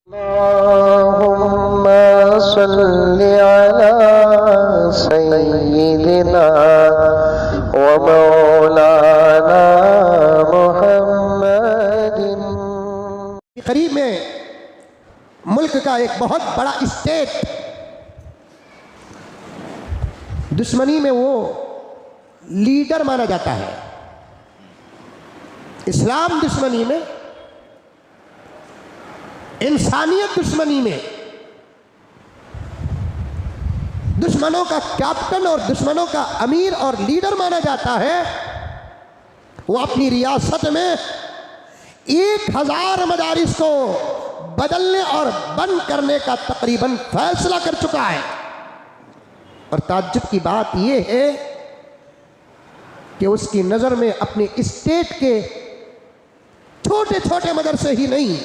अल्लाहुम्मा सल्लि अला सय्यिदिना व मौलाना मुहम्मदिन। करीब में मुल्क का एक बहुत बड़ा स्टेट दुश्मनी में वो लीडर माना जाता है। इस्लाम दुश्मनी में, इंसानियत दुश्मनी में, दुश्मनों का कैप्टन और दुश्मनों का अमीर और लीडर माना जाता है। वो अपनी रियासत में 1000 मदारिस को बदलने और बंद करने का तकरीबन फैसला कर चुका है। और ताज्जुब की बात यह है कि उसकी नज़र में अपने स्टेट के छोटे छोटे मदरसे ही नहीं,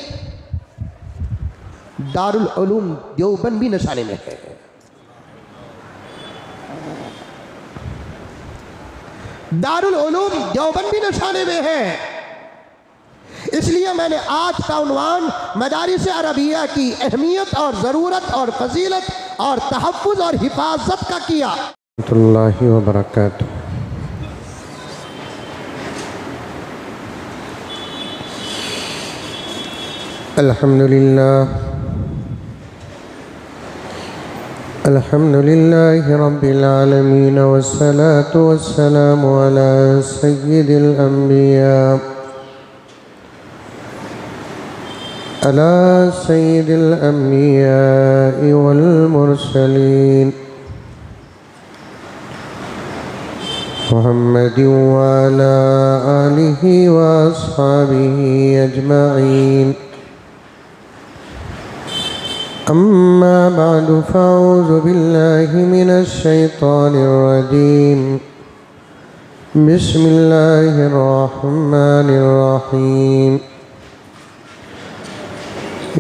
दारुल उलूम देवबंद भी निशाने में है। दारुल उलूम देवबंद भी निशाने में है। इसलिए मैंने आज का उन्वान मदारिस अरबिया की अहमियत और ज़रूरत और फजीलत और तहफ़्फ़ुज़ और हिफाजत का किया। रहमतुल्लाहि व बरकातुहू। अल्हम्दुलिल्लाह अल्हम्दुलिल्लाहि रब्बिल आलमीन वस्सलातु वस्सलामु अला सय्यिदिल अंबिया वल मुरसलीन मुहम्मदिन व अला आलिहि व अस्हाबिहि अजमईन। अम्मा बअदु फ़अऊज़ु बिल्लाहि मिनश शैतानिर रजीम। बिस्मिल्लाहिर रहमानिर रहीम।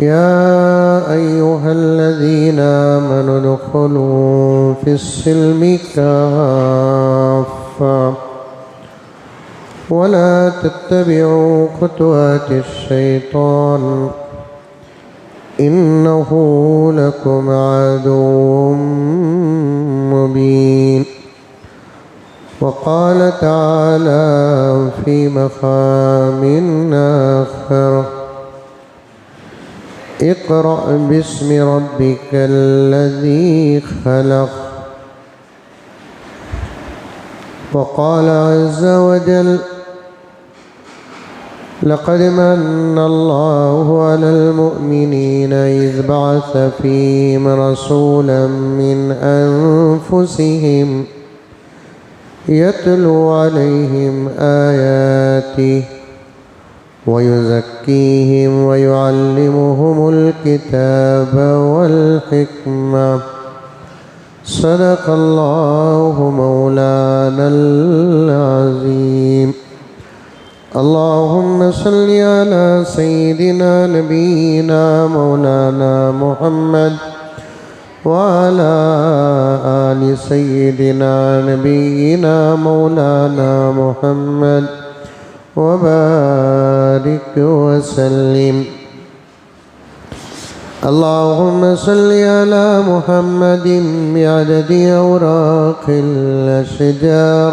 या अय्युहल्लज़ीना आमनु उदख़ुलू फ़िस्सिल्मि काफ़्फ़ा वला तत्तबिऊ ख़ुतवातिश शैतान इन्नहु लकुम अदुव्वुम मुबीन। वक़ाल तआला फ़ी मक़ामिन आख़र इक़रा बिस्मि रब्बिकल्लज़ी ख़लक़। वक़ाल अज़्ज़ वजल लक़द मन्ना अल्लाहु अलल मुअमिनीना इज़ बअस फ़ीहिम रसूलन मिन अनफुसिहिम यतलू अलैहिम आयातिहि व युज़क्कीहिम व युअल्लिमुहुमुल किताब वल हिकमा। सदक़ल्लाहु मौलानल अज़ीम। अल्लाहुम्मा सल्लि अला सय्यिदिना नबीना मौलाना मुहम्मद व अला आलि सय्यिदिना नबीना मौलाना मुहम्मद व बारिक व सल्लिम। अल्लाहुम्मा सल्लि अला मुहम्मदिन बिअददि औराक़िल अशजार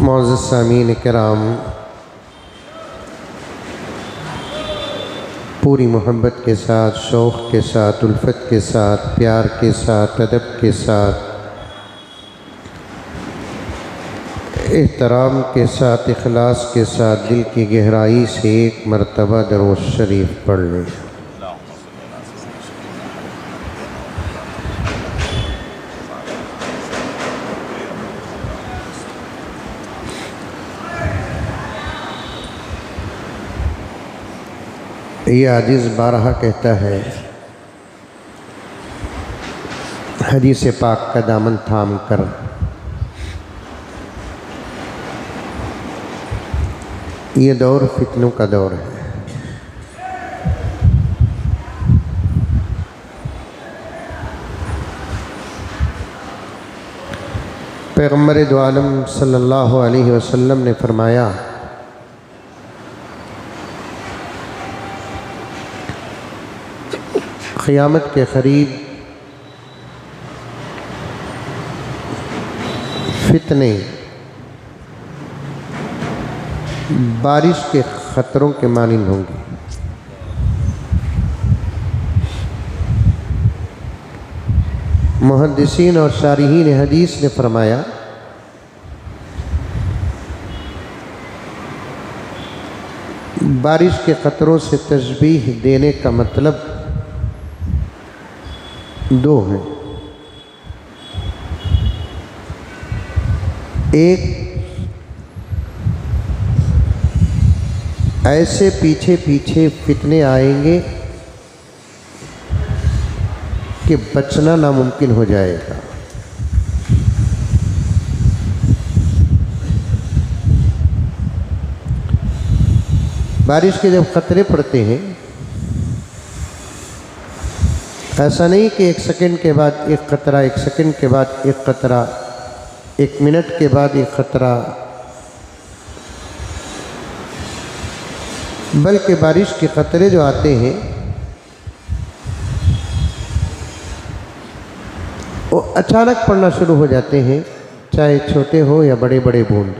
मुअज़्ज़ज़ सामीन किराम, पूरी मोहब्बत के साथ, शौक़ के साथ, उल्फत के साथ, प्यार के साथ, अदब के साथ, एहतराम के साथ, इखलास के साथ दिल की गहराई से एक मरतबा दरूद शरीफ पढ़ लें। ये हदीस बारहा कहता है, हदीस पाक का दामन थाम कर ये दौर फितनों का दौर है। पैगम्बर दो आलम सल्लल्लाहु अलैहि वसल्लम ने फरमाया, क़यामत के करीब फितने बारिश के ख़तरों के मानिंद होंगे। मुहद्दिसीन और शारिहीन हदीस ने फरमाया, बारिश के क़तरों से तशबीह देने का मतलब दो हैं। एक, ऐसे पीछे पीछे फितने आएंगे कि बचना नामुमकिन हो जाएगा। बारिश के जब ख़तरे पड़ते हैं, ऐसा नहीं कि एक सेकंड के बाद एक ख़तरा, एक सेकंड के बाद एक ख़तरा, एक मिनट के बाद एक ख़तरा, बल्कि बारिश के ख़तरे जो आते हैं वो अचानक पड़ना शुरू हो जाते हैं, चाहे छोटे हो या बड़े बड़े बूंद।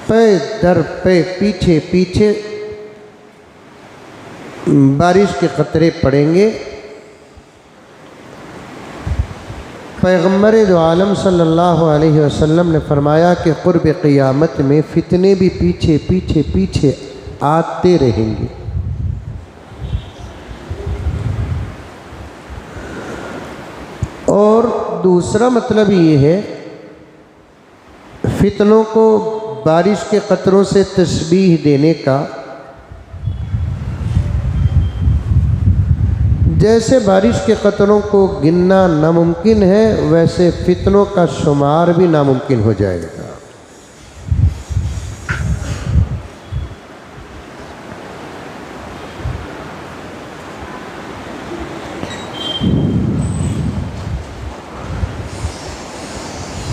पे दर पे पीछे पीछे बारिश के ख़तरे पड़ेंगे। पैगम्बर दो आलम सल्लल्लाहु अलैहि वसल्लम ने फरमाया कि क़ुर्ब क़ियामत में फितने भी पीछे पीछे पीछे आते रहेंगे। और दूसरा मतलब ये है, फितनों को बारिश के क़तरों से तशबीह देने का, जैसे बारिश के क़तरों को गिनना नामुमकिन है, वैसे फितनों का शुमार भी नामुमकिन हो जाएगा।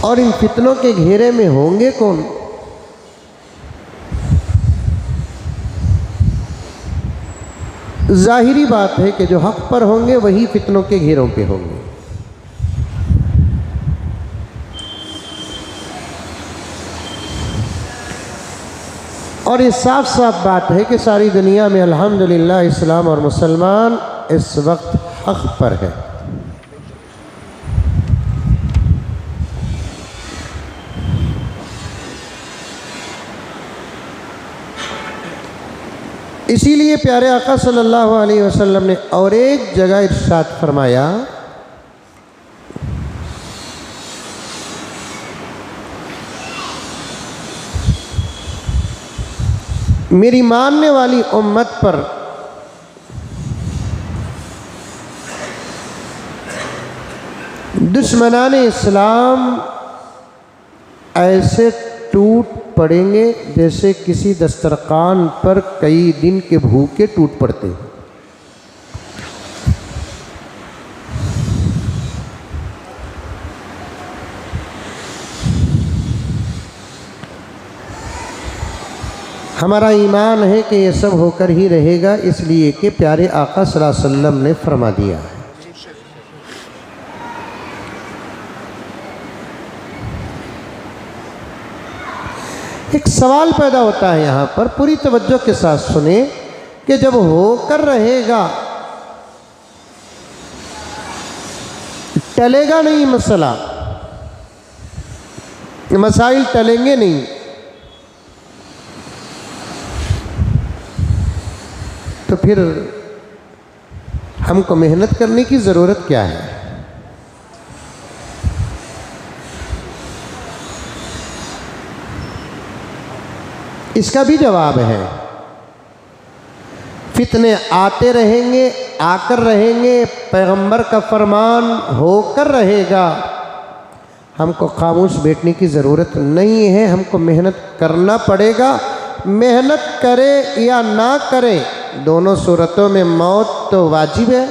और इन फितनों के घेरे में होंगे कौन? जाहिरी बात है कि जो हक़ पर होंगे वही फितनों के घेरों पे होंगे। और ये साफ साफ बात है कि सारी दुनिया में अल्हम्दुलिल्लाह इस्लाम और मुसलमान इस वक्त हक़ पर है। इसीलिए प्यारे आका सल्लल्लाहु अलैहि वसल्लम ने और एक जगह इरशाद फरमाया, मेरी मानने वाली उम्मत पर दुश्मनाने इस्लाम ऐसे टूट पड़ेंगे जैसे किसी दस्तरखान पर कई दिन के भूखे टूट पड़ते हैं। हमारा ईमान है कि ये सब होकर ही रहेगा, इसलिए कि प्यारे आका सल्लल्लाहु अलैहि वसल्लम ने फरमा दिया है। एक सवाल पैदा होता है यहाँ पर, पूरी तवज्जो के साथ सुने कि जब होकर रहेगा, टलेगा नहीं मसला, मसाइल टलेंगे नहीं, तो फिर हमको मेहनत करने की ज़रूरत क्या है? इसका भी जवाब है। फितने आते रहेंगे, आकर रहेंगे, पैगंबर का फरमान होकर रहेगा। हमको खामोश बैठने की ज़रूरत नहीं है, हमको मेहनत करना पड़ेगा। मेहनत करे या ना करे, दोनों सूरतों में मौत तो वाजिब है।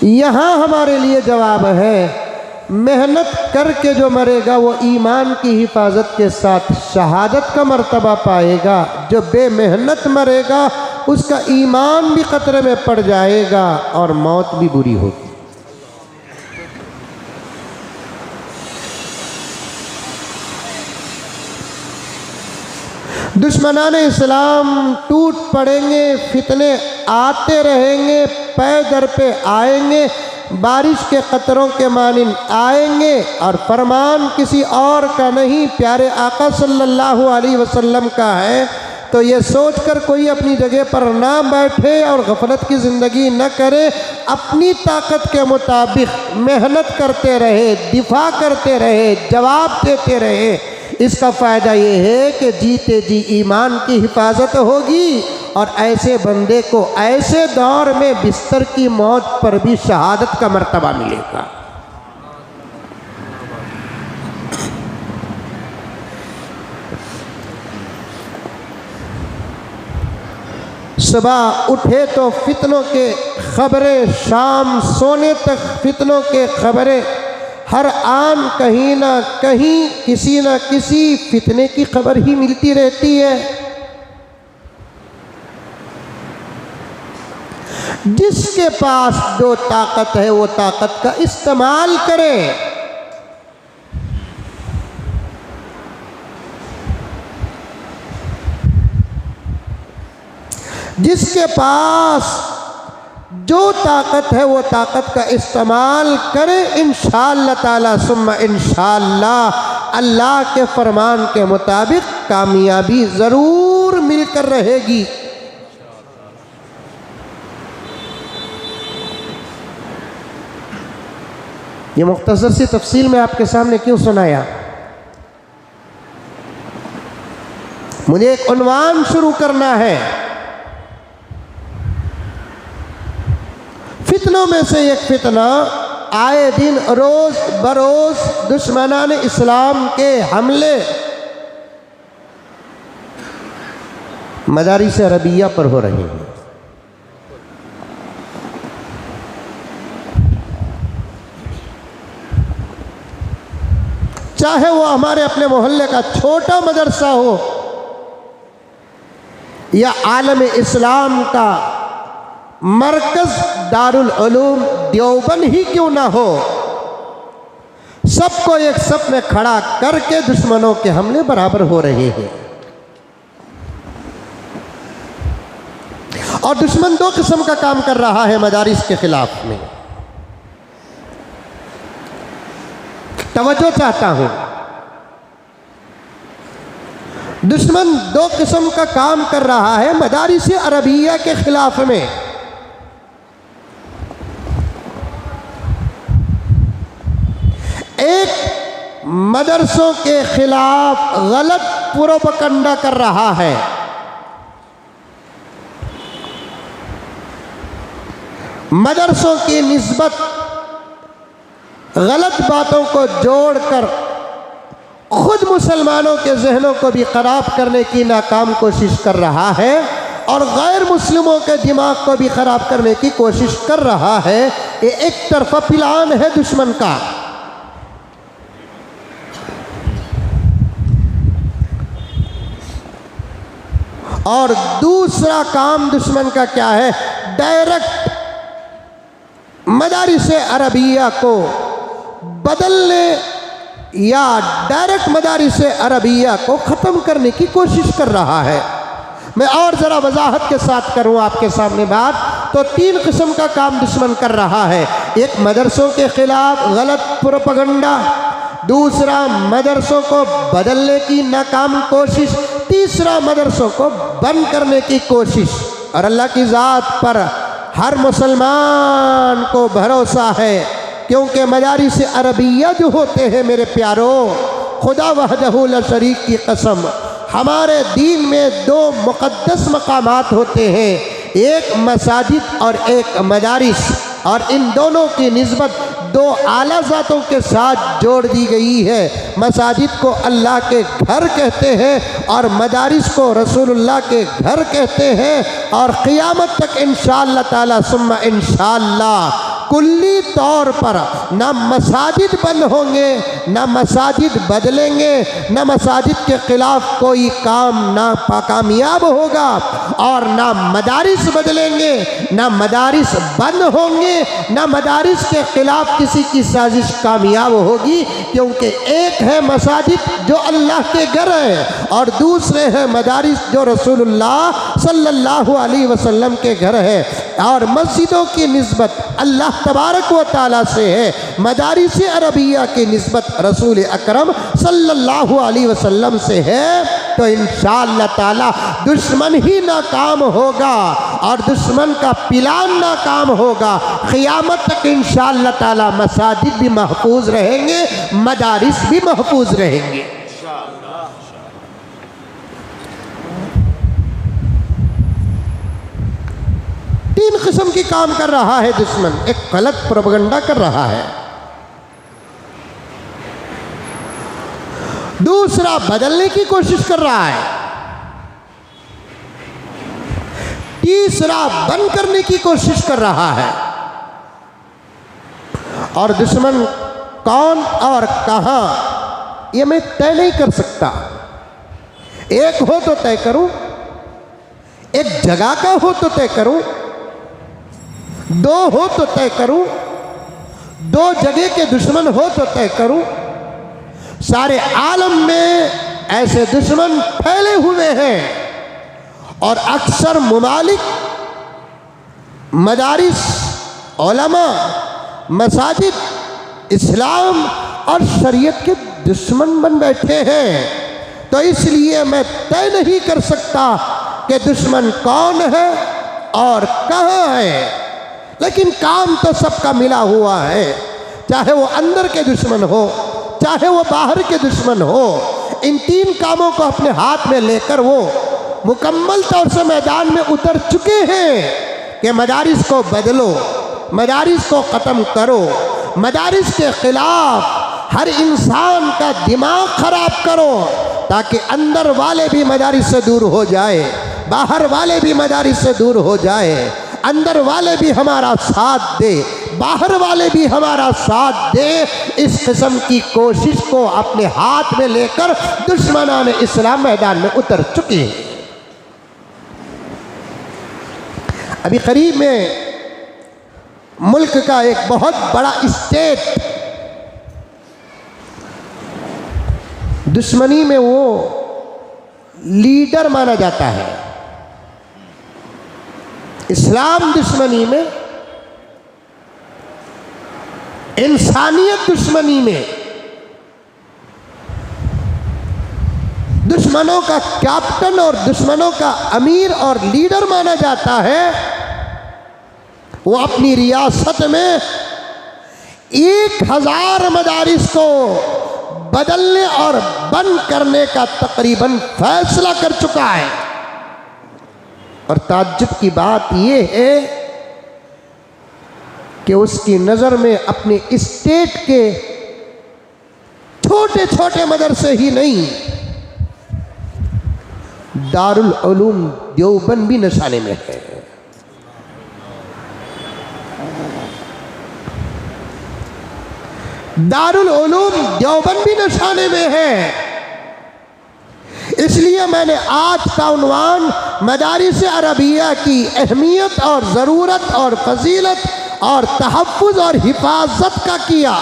यहाँ हमारे लिए जवाब है, मेहनत करके जो मरेगा वो ईमान की हिफाजत के साथ शहादत का मर्तबा पाएगा। जो बेमेहनत मरेगा उसका ईमान भी खतरे में पड़ जाएगा और मौत भी बुरी होगी। दुश्मनाने इस्लाम टूट पड़ेंगे, फितने आते रहेंगे, पे दर पे आएंगे, बारिश के कतरों के मानिंद आएंगे और फरमान किसी और का नहीं, प्यारे आका सल्लल्लाहु अलैहि वसल्लम का है। तो ये सोचकर कोई अपनी जगह पर ना बैठे और गफलत की ज़िंदगी न करे, अपनी ताकत के मुताबिक मेहनत करते रहे, दिफा करते रहे, जवाब देते रहे। इसका फ़ायदा ये है कि जीते जी ईमान की हिफाजत होगी और ऐसे बंदे को ऐसे दौर में बिस्तर की मौत पर भी शहादत का मर्तबा मिलेगा। सुबह उठे तो फितनों के खबरें, शाम सोने तक फितनों के खबरें, हर आन कहीं ना कहीं किसी न किसी फितने की खबर ही मिलती रहती है। जिसके पास जो ताकत है वो ताकत का इस्तेमाल करे। जिसके पास जो ताकत है वो ताकत का इस्तेमाल करे। इंशाअल्लाह ताला सुम्मा इंशाअल्लाह अल्लाह के फरमान के मुताबिक कामयाबी ज़रूर मिलकर रहेगी। ये मुख्तसर सी तफसील मैं आपके सामने क्यों सुनाया? मुझे एक उन्वान शुरू करना है। फितनों में से एक फितना, आए दिन रोज़ बरोज़ दुश्मनान इस्लाम के हमले मदारिस अरबिया पर हो रहे हैं। चाहे वो हमारे अपने मोहल्ले का छोटा मदरसा हो या आलम इस्लाम का मरकज़ दारुल उलूम देवबंद ही क्यों ना हो, सबको एक सफ में खड़ा करके दुश्मनों के हमले बराबर हो रहे हैं। और दुश्मन दो किस्म का काम कर रहा है मदारिस के खिलाफ में। तवज्जो चाहता हूं, दुश्मन दो किस्म का काम कर रहा है मदारिस अरबिया के खिलाफ में। एक मदरसों के खिलाफ गलत प्रोपगंडा कर रहा है। मदरसों की निस्बत गलत बातों को जोड़कर खुद मुसलमानों के जहनों को भी खराब करने की नाकाम कोशिश कर रहा है और गैर मुस्लिमों के दिमाग को भी खराब करने की कोशिश कर रहा है। ये एक तरफा प्लान है दुश्मन का। और दूसरा काम दुश्मन का क्या है? डायरेक्ट मदारिस अरबिया को बदलने या डायरेक्ट मदारिस अरबिया को ख़त्म करने की कोशिश कर रहा है। मैं और ज़रा वजाहत के साथ करूँ आपके सामने बात, तो तीन किस्म का काम दुश्मन कर रहा है। एक मदरसों के ख़िलाफ़ गलत प्रोपगंडा, दूसरा मदरसों को बदलने की नाकाम कोशिश, तीसरा मदरसों को बंद करने की कोशिश। और अल्लाह की ज़ात पर हर मुसलमान को भरोसा है क्योंकि मदारिस अरबिया जो होते हैं मेरे प्यारों, खुदा वहदहू ला शरीक की कसम, हमारे दीन में दो मुक़द्दस मकामात होते हैं, एक मसाजिद और एक मदारिस, और इन दोनों की निस्बत दो आला ज़ातों के साथ जोड़ दी गई है। मसाजिद को अल्लाह के घर कहते हैं और मदारिस को रसूलुल्लाह के घर कहते हैं, और क़ियामत तक इंशाअल्लाह ताला सुम्मा इंशाअल्लाह कुल्ली तौर पर ना मसाजिद बंद होंगे, ना मसाजिद बदलेंगे, ना मसाजिद के ख़िलाफ़ कोई काम ना कामयाब होगा, और ना मदारिस बदलेंगे, ना मदारिस बंद होंगे, ना मदारिस के ख़िलाफ़ किसी की साजिश कामयाब होगी। क्योंकि एक है मसाजिद जो अल्लाह के घर है, और दूसरे हैं मदारिस जो रसूलुल्लाह सल्लल्लाहु अलैहि वसल्लम के घर है। और मस्जिदों की निस्बत अल्लाह तबारक व तआला से है, मदारिस अरबिया की निस्बत रसूल अकरम सल्लल्लाहु अलैहि वसल्लम से है। तो इंशाअल्लाह ताला दुश्मन ही नाकाम होगा और दुश्मन का प्लान नाकाम होगा। क़ियामत तक इंशाअल्लाह ताला मसाजिद भी महफूज रहेंगे, मदारिस भी महफूज रहेंगे। तीन किस्म की काम कर रहा है दुश्मन। एक गलत प्रोपगंडा कर रहा है, दूसरा बदलने की कोशिश कर रहा है, तीसरा बंद करने की कोशिश कर रहा है। और दुश्मन कौन और कहां ये मैं तय नहीं कर सकता। एक हो तो तय करूं, एक जगह का हो तो तय करूं, दो हो तो तय करूं, दो जगह के दुश्मन हो तो तय करूं। सारे आलम में ऐसे दुश्मन फैले हुए हैं, और अक्सर मुमालिक मदारिस, उलमा, मसाजिद, इस्लाम और शरीयत के दुश्मन बन बैठे हैं। तो इसलिए मैं तय नहीं कर सकता कि दुश्मन कौन है और कहाँ है, लेकिन काम तो सबका मिला हुआ है। चाहे वो अंदर के दुश्मन हो, चाहे वो बाहर के दुश्मन हो, इन तीन कामों को अपने हाथ में लेकर वो मुकम्मल तौर से मैदान में उतर चुके हैं कि मदारिस को बदलो, मदारिस को ख़त्म करो, मदारिस के ख़िलाफ़ हर इंसान का दिमाग ख़राब करो, ताकि अंदर वाले भी मदारिस से दूर हो जाए, बाहर वाले भी मदारिस से दूर हो जाए, अंदर वाले भी हमारा साथ दे, बाहर वाले भी हमारा साथ दे। इस किस्म की कोशिश को अपने हाथ में लेकर दुश्मनान इस्लाम मैदान में उतर चुके हैं। अभी करीब में मुल्क का एक बहुत बड़ा स्टेट दुश्मनी में वो लीडर माना जाता है, इस्लाम दुश्मनी में, इंसानियत दुश्मनी में दुश्मनों का कैप्टन और दुश्मनों का अमीर और लीडर माना जाता है। वो अपनी रियासत में 1000 मदारिस को बदलने और बंद करने का तकरीबन फैसला कर चुका है। और ताज्जुब की बात यह है कि उसकी नज़र में अपने स्टेट के छोटे छोटे मदरसे ही नहीं, दारुल उलूम देवबंद भी निशाने में है। दारुल उलूम देवबंद भी निशाने में है। इसलिए मैंने आज का उन्वान मदारिस अरबिया की अहमियत और ज़रूरत और फजीलत और तहफ़्फ़ुज़ और हिफाजत का किया,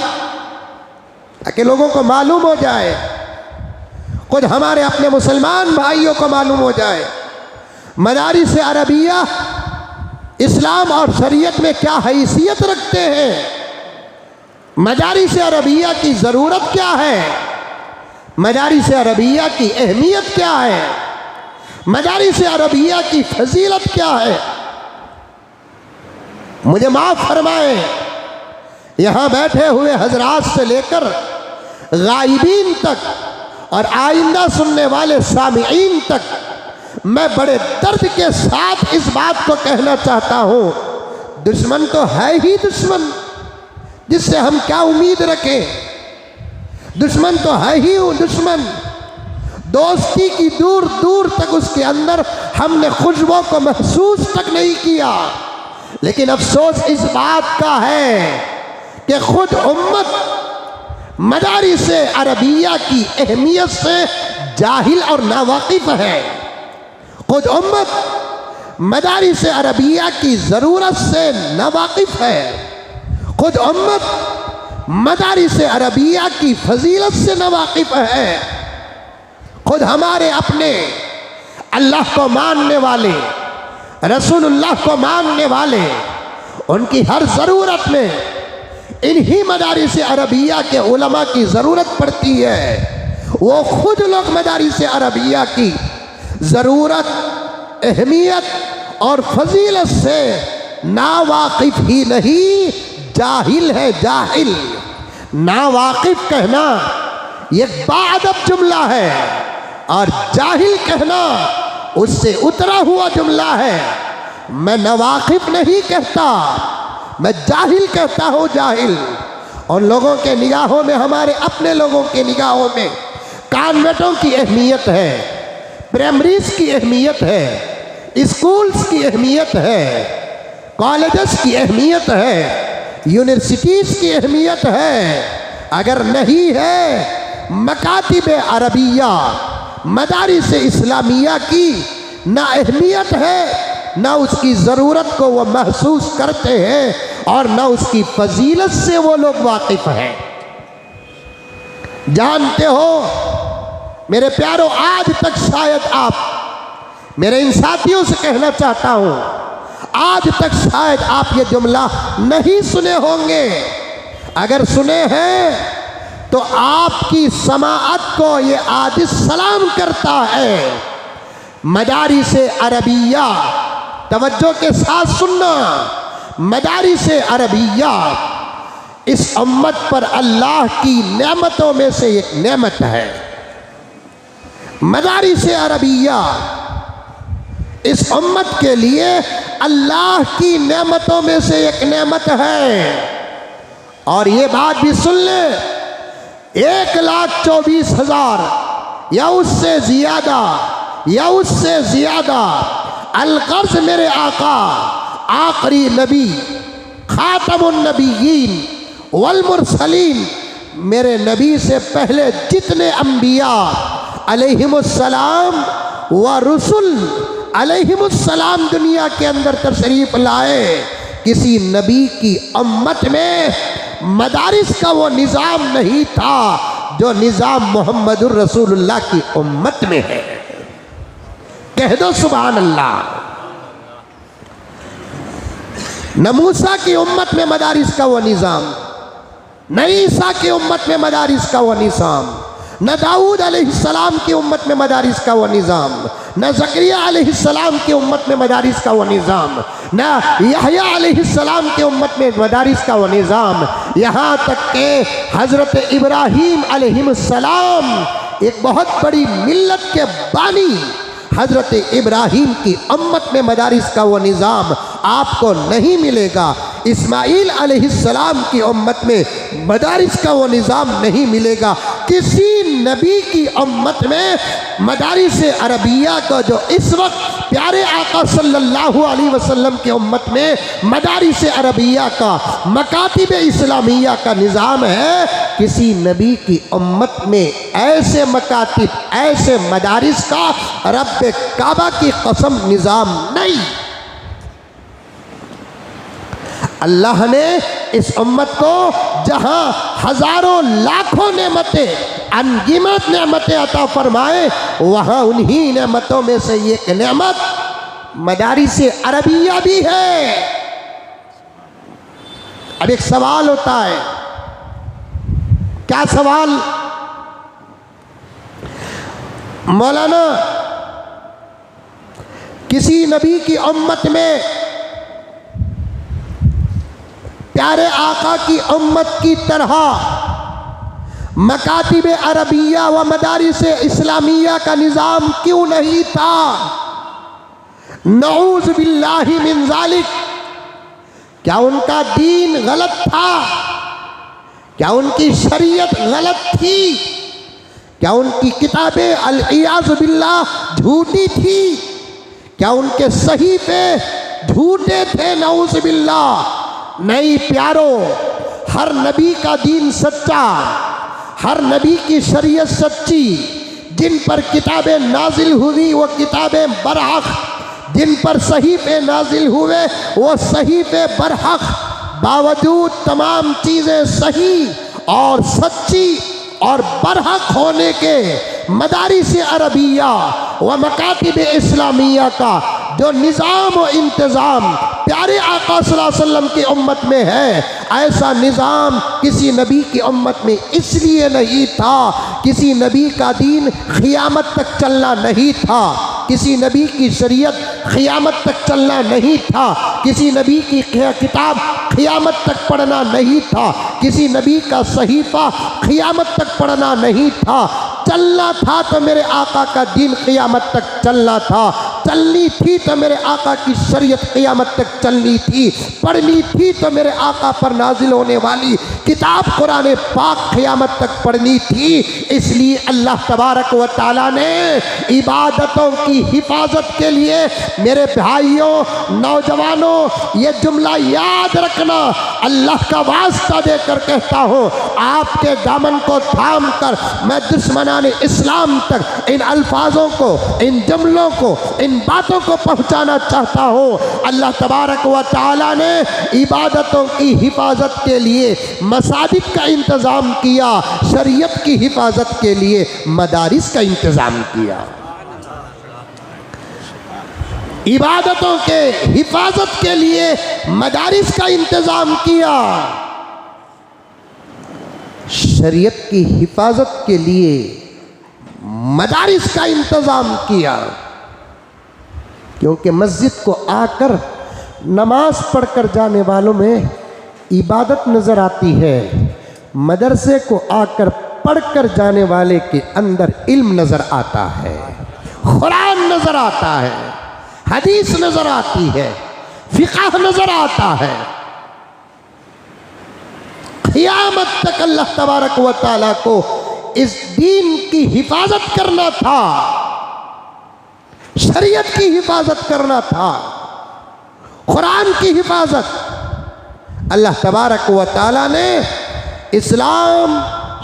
ताकि लोगों को मालूम हो जाए, खुद हमारे अपने मुसलमान भाइयों को मालूम हो जाए मदारिस अरबिया इस्लाम और शरीयत में क्या हैसियत रखते हैं, मदारिस अरबिया की ज़रूरत क्या है, मदारिस अरबिया की अहमियत क्या है, मदारिस अरबिया की फजीलत क्या है। मुझे माफ़ फरमाएं, यहाँ बैठे हुए हजरात से लेकर गायबीन तक और आइंदा सुनने वाले सामीईन तक मैं बड़े दर्द के साथ इस बात को कहना चाहता हूँ, दुश्मन तो है ही दुश्मन, जिससे हम क्या उम्मीद रखें। दुश्मन तो है ही दुश्मन, दोस्ती की दूर दूर तक उसके अंदर हमने खुशबू को महसूस तक नहीं किया। लेकिन अफसोस इस बात का है कि खुद उम्मत मदारिस अरबिया की अहमियत से जाहिल और नावाकिफ है। खुद उम्मत मदारिस अरबिया की ज़रूरत से नावाकिफ है। खुद उम्मत मदारिस अरबिया की फजीलत से नावाकिफ है। खुद हमारे अपने अल्लाह को मानने वाले, रसूलुल्लाह को मानने वाले, उनकी हर ज़रूरत में इन्हीं मदारिस अरबिया के उलमा की ज़रूरत पड़ती है। वो खुद लोग मदारिस अरबिया की ज़रूरत, अहमियत और फजीलत से नावाकिफ ही नहीं, जाहिल है, जाहिल। नावाकिफ कहना ये बाअदब जुमला है और जाहिल कहना उससे उतरा हुआ जुमला है। मैं नवाकिफ नहीं कहता, मैं जाहिल कहता हूँ, जाहिल। उन लोगों के निगाहों में, हमारे अपने लोगों के निगाहों में कॉन्वेंटों की अहमियत है, प्राइमरीज की अहमियत है, स्कूल्स की अहमियत है, कॉलेजेस की अहमियत है, यूनिवर्सिटीज़ की अहमियत है। अगर नहीं है मकातिब अरबिया, मदारिस इस्लामिया की ना अहमियत है, ना उसकी ज़रूरत को वो महसूस करते हैं और ना उसकी फजीलत से वो लोग वाकिफ़ हैं। जानते हो मेरे प्यारों, आज तक शायद आप, मेरे इन साथियों से कहना चाहता हूँ, आज तक शायद आप ये जुमला नहीं सुने होंगे। अगर सुने हैं तो आपकी समाअत को ये आजिज़ सलाम करता है। मदारिस अरबिया, तवज्जो के साथ सुनना, मदारिस अरबिया इस उम्मत पर अल्लाह की नेमतों में से एक नेमत है। मदारिस अरबिया इस उम्मत के लिए अल्लाह की नेमतों में से एक नेमत है। और ये बात भी सुन ले, 1,24,000 या उससे ज़्यादा, या उससे ज़्यादा अलगर्ज मेरे आका आखिरी नबी खातमुन नबीयीन वल मुरसलीन, मेरे नबी से पहले जितने अम्बिया अलैहिमुस्सलाम व रसूल अलैहिमुस्सलाम दुनिया के अंदर तशरीफ़ लाए, किसी नबी की उम्मत में मदारिस का वो निज़ाम नहीं था जो निज़ाम मोहम्मदुर रसूलुल्लाह की उम्मत में है। कह दो सुभान अल्लाह। न मूसा की उम्मत में मदारिस का वो निज़ाम, न ईसा की उम्मत में मदारिस का वो निज़ाम, न दाऊद अलैहिस्सलाम की उम्मत में मदारिस का वो निज़ाम, न ज़करिया अलैहिस्सलाम की उम्मत में मदारिस का वो निज़ाम, न यहया अलैहिस्सलाम की उम्मत में मदारिस का वो निज़ाम। यहाँ तक कि हज़रत इब्राहीम अलैहिस्सलाम, एक बहुत बड़ी मिल्लत के बानी हज़रत इब्राहीम की उम्मत में मदारिस का वो निज़ाम आपको नहीं मिलेगा। इस्माईल अलैहिस्सलाम की उम्मत में मदारिस का वो निज़ाम नहीं मिलेगा। किसी नबी की उम्मत में मदारिस अरबिया का जो इस वक्त प्यारे आका सल्लल्लाहु अलैहि वसल्लम की उम्मत में मदारिस अरबिया का, मकातिब इस्लामिया का निज़ाम है, किसी नबी की उम्मत में ऐसे मकातिब, ऐसे मदारिस का रब्बे काबा की कसम निज़ाम नहीं। अल्लाह ने इस उम्मत को जहाँ हज़ारों लाखों नेमतें, अनगिनत नेमतें अता फरमाए, वहाँ उन्हीं नेमतों में से एक नेमत मदारिस अरबिया भी है। अब एक सवाल होता है, क्या सवाल? मौलाना, किसी नबी की उम्मत में प्यारे आका की उम्मत की तरह मकातिब अरबिया व मदारिस इस्लामिया का निज़ाम क्यों नहीं था? नऊज़ बिल्लाहि मिन ज़ालिक। क्या उनका दीन गलत था? क्या उनकी शरीयत गलत थी? क्या उनकी किताबें अल-इयाज़ बिल्लाह झूठी थी? क्या उनके सहीफे झूठे थे? नऊज़ बिल्लाह। नहीं प्यारो, हर नबी का दीन सच्चा, हर नबी की शरीयत सच्ची, जिन पर किताबें नाजिल हुई वो किताबें बरहक, जिन पर सहीफे नाजिल हुए वो सहीफे बरहक, बावजूद तमाम चीज़ें सही और सच्ची और बरहक होने के मदारिस अरबिया व मकातिब इस्लामिया का जो निज़ाम व इंतज़ाम प्यारे आका सल्लल्लाहु अलैहि वसल्लम की उम्मत में है, ऐसा निज़ाम किसी नबी की उम्मत में इसलिए नहीं था। किसी नबी का दीन क़ियामत तक चलना नहीं था, किसी नबी की शरीयत क़ियामत तक चलना नहीं था, किसी नबी की किताब क़ियामत तक पढ़ना नहीं था, किसी नबी का सहीफ़ा क़ियामत तक पढ़ना नहीं था। चलना था तो मेरे आका का दीन क़ियामत तक चलना था, चलनी थी तो मेरे आका की शरीयत क़ियामत तक चलनी थी, पढ़नी थी तो मेरे आका पर नाजिल होने वाली किताब कुरान पाक क़ियामत तक पढ़नी थी। इसलिए अल्लाह तबारक व तआला ने इबादतों की हिफाजत के लिए, मेरे भाइयों नौजवानों ये जुमला याद रखना, अल्लाह का वास्ता देकर कहता हूँ, आपके दामन को थाम कर मैं दुश्मनाने इस्लाम तक इन अल्फाजों को, इन जुमलों को, इन बातों को पहुँचाना चाहता हूँ। अल्लाह तबारक व तआला ने इबादतों की हिफाजत के लिए मसाजिद का इंतज़ाम किया, शरीयत की हिफाजत के लिए मदारिस का इंतज़ाम किया। इबादतों के हिफाजत के लिए मदारिस का इंतज़ाम किया, शरीयत की हिफाजत के लिए मदारिस का इंतज़ाम किया। क्योंकि मस्जिद को आकर नमाज पढ़कर जाने वालों में इबादत नज़र आती है, मदरसे को आकर पढ़कर जाने वाले के अंदर इल्म नज़र आता है, कुरान नज़र आता है, हदीस नज़र आती है, फ़िक़ह नज़र आता है। क़ियामत तक अल्लाह तबारक व तआला को इस दीन की हिफाजत करना था, शरीयत की हिफाजत करना था, कुरान की हिफाजत। अल्लाह तबारक व तआला ने इस्लाम,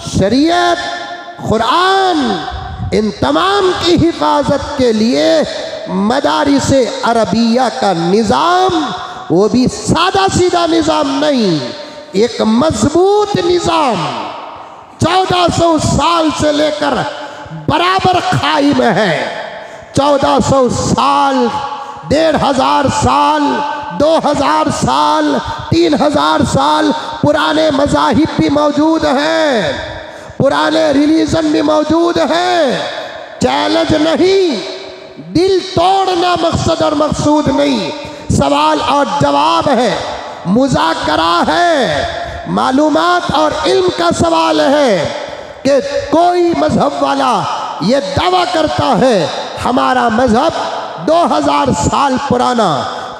शरीयत, कुरान इन तमाम की हिफाजत के लिए मदारिस अरबिया का निज़ाम, वो भी सादा सीधा निज़ाम नहीं, एक मजबूत निज़ाम 1400 साल से लेकर बराबर खाई में है। 1400 साल, 1500 साल, 2000 साल, 3000 साल पुराने मज़ाहिब भी मौजूद हैं, पुराने रिलीजन भी मौजूद हैं। चैलेंज नहीं, दिल तोड़ना मकसद और मकसूद नहीं, सवाल और जवाब है, मुज़ाकरा है, मालूमात और इल्म का सवाल है कि कोई मज़हब वाला ये दावा करता है हमारा मज़हब 2000 साल पुराना,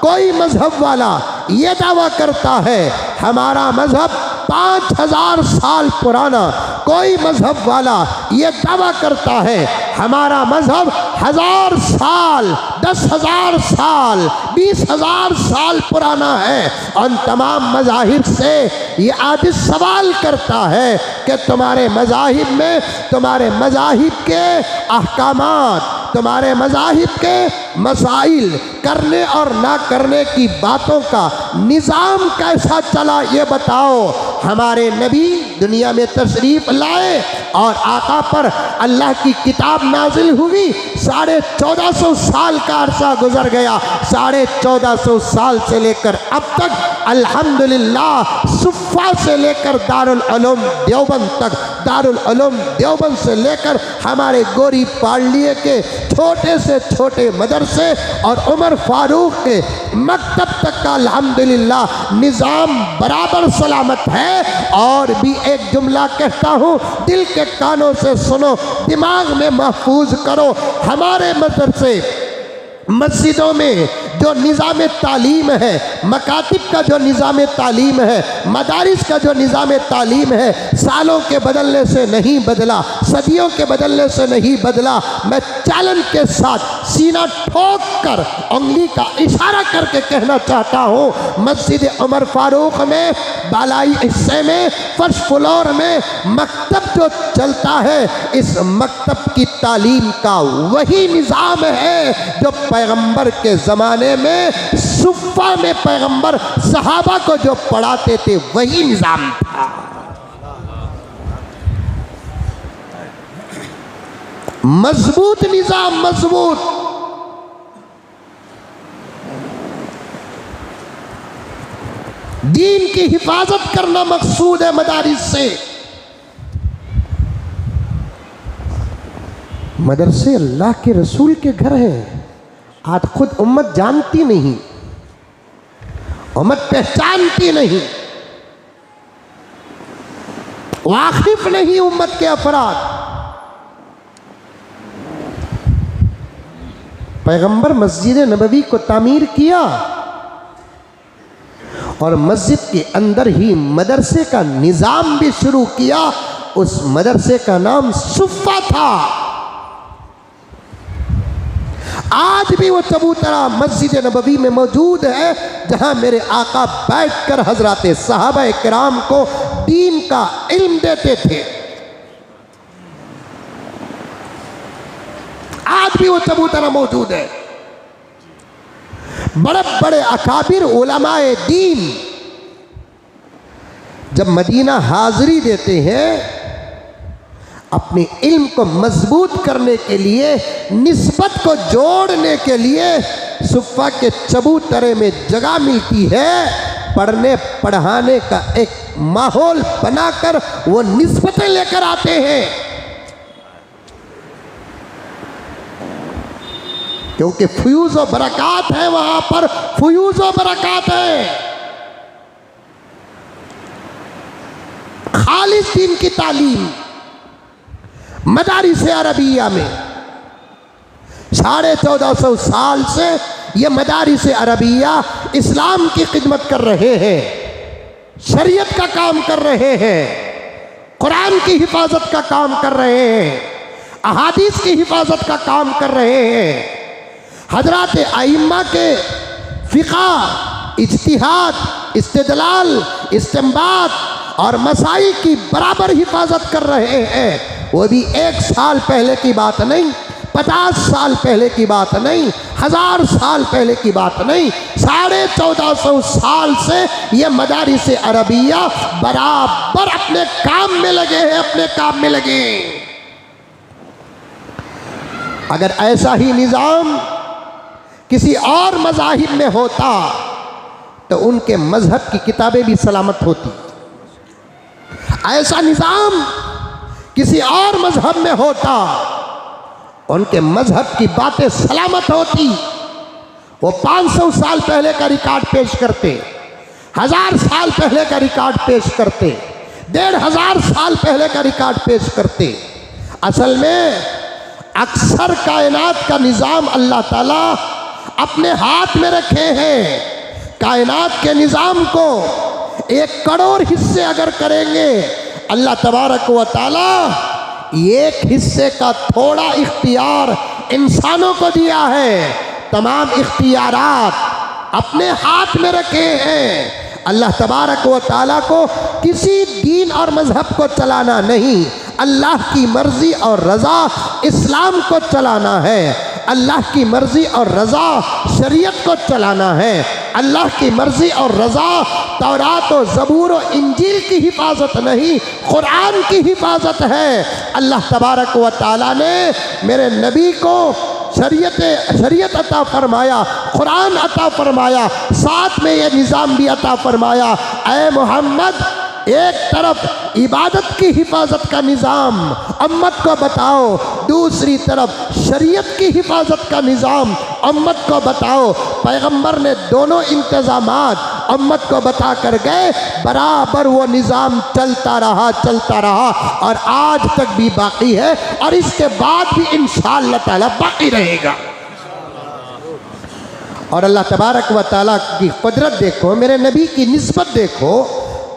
कोई मज़हब वाला ये दावा करता है हमारा मज़हब 5000 साल पुराना, कोई मज़हब वाला ये दावा करता है हमारा मज़हब 1000 साल, 10,000 साल, 20,000 साल पुराना है। उन तमाम मज़ाहिब से ये आदि सवाल करता है कि तुम्हारे मज़ाहिब में, तुम्हारे मज़ाहिब के अहकामात, तुम्हारे मज़ाहिब के मसाइल, करने और ना करने की बातों का निज़ाम कैसा चला ये बताओ। हमारे नबी दुनिया में तशरीफ़ लाए और आका पर अल्लाह की किताब नाजिल हुई, 1450 साल का अरसा गुजर गया। 1450 साल से लेकर अब तक अल्हम्दुलिल्लाह सुफ़ा से लेकर दारुल उलूम देवबंद तक, दारुल उलूम देवबंद से लेकर हमारे गोरी पालिये के छोटे से छोटे मदरसे और उमर फारूक के मकतब तक का अल्हम्दुलिल्लाह निज़ाम बराबर सलामत है। और भी एक जुमला कहता हूँ, दिल के कानों से सुनो, दिमाग में महफूज करो। हमारे मदरसे मस्जिदों में जो निज़ाम तालीम है, मकातिब का जो निज़ाम तालीम है, मदारिस का जो निज़ाम तालीम है, सालों के बदलने से नहीं बदला, सदियों के बदलने से नहीं बदला। मैं चैलेंज के साथ सीना ठोक कर उंगली का इशारा करके कहना चाहता हूँ, मस्जिद उमर फारूक में बालाई हिस्से में फर्स्ट फ्लोर में मकतब जो चलता है, इस मकतब की तालीम का वही निज़ाम है जो पैगंबर के ज़माने में सुफ़ा में पैगंबर सहाबा को जो पढ़ाते थे, वही निज़ाम था। मजबूत निज़ाम, मजबूत। दीन की हिफाजत करना मकसूद है मदारिस से। मदरसे अल्लाह के रसूल के घर हैं। आज खुद उम्मत जानती नहीं, उम्मत पहचानती नहीं, वाकिफ नहीं उम्मत के अफराद। पैगंबर मस्जिद नबवी को तामीर किया और मस्जिद के अंदर ही मदरसे का निज़ाम भी शुरू किया। उस मदरसे का नाम सुफ़ा था। आज भी वो चबूतरा मस्जिद नबवी में मौजूद है, जहां मेरे आका बैठकर हजरात सहाबा किराम को दीन का इल्म देते थे। आज भी वो चबूतरा मौजूद है। बड़े बड़े अकाबिर उलमाए दीन जब मदीना हाजिरी देते हैं, अपने इल्म को मजबूत करने के लिए, निस्बत को जोड़ने के लिए सुफ़ा के चबूतरे में जगह मिलती है। पढ़ने पढ़ाने का एक माहौल बनाकर वो निस्बतें लेकर आते हैं, क्योंकि फ्यूज व बरक़ात है वहां पर, फ्यूज व बरक़ात है। खालिस दीन की तालीम मदारिस अरबिया में 1450 साल से ये मदारिस अरबिया इस्लाम की खिदमत कर रहे हैं, शरीयत का काम कर रहे हैं, कुरान की हिफाजत का काम कर रहे हैं, अहादीस की हिफाजत का काम कर रहे हैं। हजरात आइम्मा के फ़िक़ा, इज्तिहाद, इस्तिदलाल, इस्तिंबात और मसाइल की बराबर हिफाजत कर रहे हैं। वो भी 1 साल पहले की बात नहीं, 50 साल पहले की बात नहीं, 1000 साल पहले की बात नहीं, 1450 साल से ये मदारिस अरबिया बराबर अपने काम में लगे हैं, अपने काम में लगे। अगर ऐसा ही निज़ाम किसी और मज़ाहिब में होता तो उनके मज़हब की किताबें भी सलामत होती। ऐसा निज़ाम किसी और मज़हब में होता, उनके मज़हब की बातें सलामत होती। वो 500 साल पहले का रिकॉर्ड पेश करते, 1000 साल पहले का रिकॉर्ड पेश करते, 1500 साल पहले का रिकॉर्ड पेश करते। असल में अक्सर कायनात का निज़ाम अल्लाह ताला अपने हाथ में रखे हैं। कायनात के निज़ाम को 1 करोड़ हिस्से अगर करेंगे, अल्लाह तबारक व तआला 1 हिस्से का थोड़ा इख्तियार इंसानों को दिया है। तमाम इख्तियारात अपने हाथ में रखे हैं। अल्लाह तबारक व तआला को किसी दीन और मज़हब को चलाना नहीं, अल्लाह की मर्ज़ी और रज़ा इस्लाम को चलाना है। अल्लाह की मर्ज़ी और रज़ा शरीयत को चलाना है। अल्लाह की मर्ज़ी और रज़ा तौरात और ज़बूर और इंजील की हिफाजत नहीं, कुरान की हिफाजत है। अल्लाह तबारक व तआला ने मेरे नबी को शरीयत अता फरमाया, कुरान अता फरमाया, साथ में ये निज़ाम भी अता फरमाया। ऐ मोहम्मद, एक तरफ इबादत की हिफाजत का निज़ाम उम्मत को बताओ, दूसरी तरफ शरीयत की हिफाजत का निज़ाम उम्मत को बताओ। पैगंबर ने दोनों इंतज़ामात उम्मत को बता कर गए, बराबर वो निज़ाम चलता रहा और आज तक भी बाकी है और इसके बाद भी इंशाअल्लाह ताला बाकी रहेगा। और अल्लाह तबारक व ताला की कुदरत देखो, मेरे नबी की निस्बत देखो,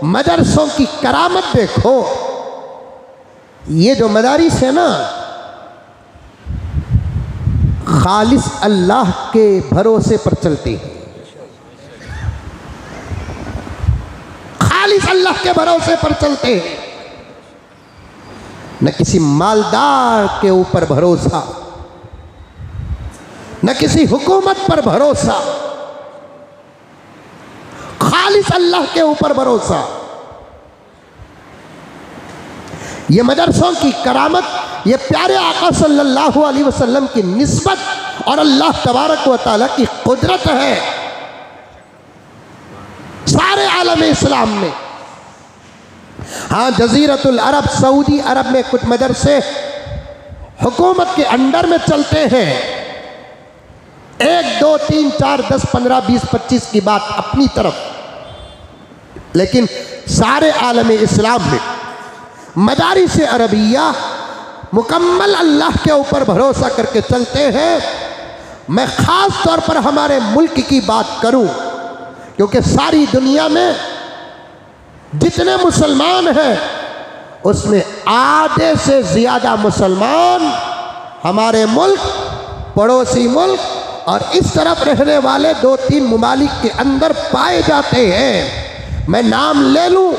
मदरसों की करामत देखो। ये जो मदारिस है ना, खालिस अल्लाह के भरोसे पर चलती है, खालिस अल्लाह के भरोसे पर चलते हैं, न किसी मालदार के ऊपर भरोसा, न किसी हुकूमत पर भरोसा, खालिस अल्लाह के ऊपर भरोसा। ये मदरसों की करामत, ये प्यारे आका सल्लल्लाहु अलैहि वसल्लम की निस्बत और अल्लाह तबारक व तआला की कुदरत है सारे आलम इस्लाम में। हाँ, जजीरतुल अरब, सऊदी अरब में कुछ मदरसे हुकूमत के अंडर में चलते हैं, 1 2 3 4 10 15 20 25 की बात अपनी तरफ, लेकिन सारे आलम इस्लाम में मदारिस अरबिया मुकम्मल अल्लाह के ऊपर भरोसा करके चलते हैं। मैं ख़ास तौर पर हमारे मुल्क की बात करूं, क्योंकि सारी दुनिया में जितने मुसलमान हैं उसमें आधे से ज़्यादा मुसलमान हमारे मुल्क, पड़ोसी मुल्क और इस तरफ रहने वाले 2-3 ममालिक के अंदर पाए जाते हैं। मैं नाम ले लूँ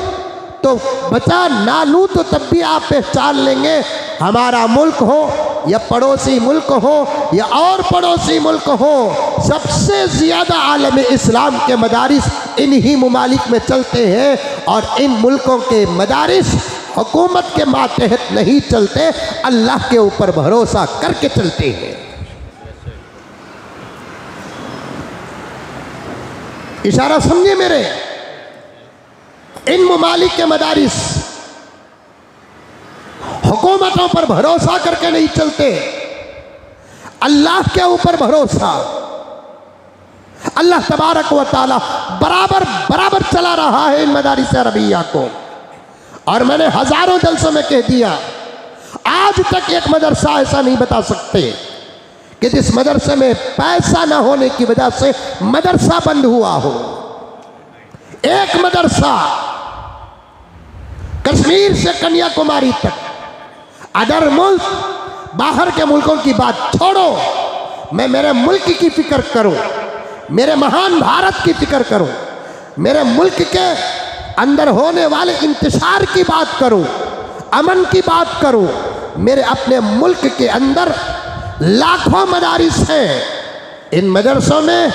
तो बचा, ना लूँ तो तब भी आप पहचान लेंगे। हमारा मुल्क हो या पड़ोसी मुल्क हो या और पड़ोसी मुल्क हो, सबसे ज़्यादा आलम इस्लाम के मदारिस इन्हीं ममालिक में चलते हैं। और इन मुल्कों के मदारिस हुकूमत के मातहत नहीं चलते, अल्लाह के ऊपर भरोसा करके चलते हैं। इशारा समझे मेरे? इन ममालिक के मदारिस हुकूमतों पर भरोसा करके नहीं चलते, अल्लाह के ऊपर भरोसा। अल्लाह तबारक व तआला बराबर बराबर चला रहा है इन मदारिस अरबिया को। और मैंने हज़ारों जलसों में कह दिया, आज तक एक मदरसा ऐसा नहीं बता सकते कि जिस मदरसे में पैसा ना होने की वजह से मदरसा बंद हुआ हो। एक मदरसा कश्मीर से कन्याकुमारी तक, अदर मुल्क, बाहर के मुल्कों की बात छोड़ो, मैं मेरे मुल्क की फिक्र करूं, मेरे महान भारत की फिक्र करूं, मेरे मुल्क के अंदर होने वाले इंतशार की बात करूं, अमन की बात करूं। मेरे अपने मुल्क के अंदर लाखों मदारिस हैं, इन मदरसों में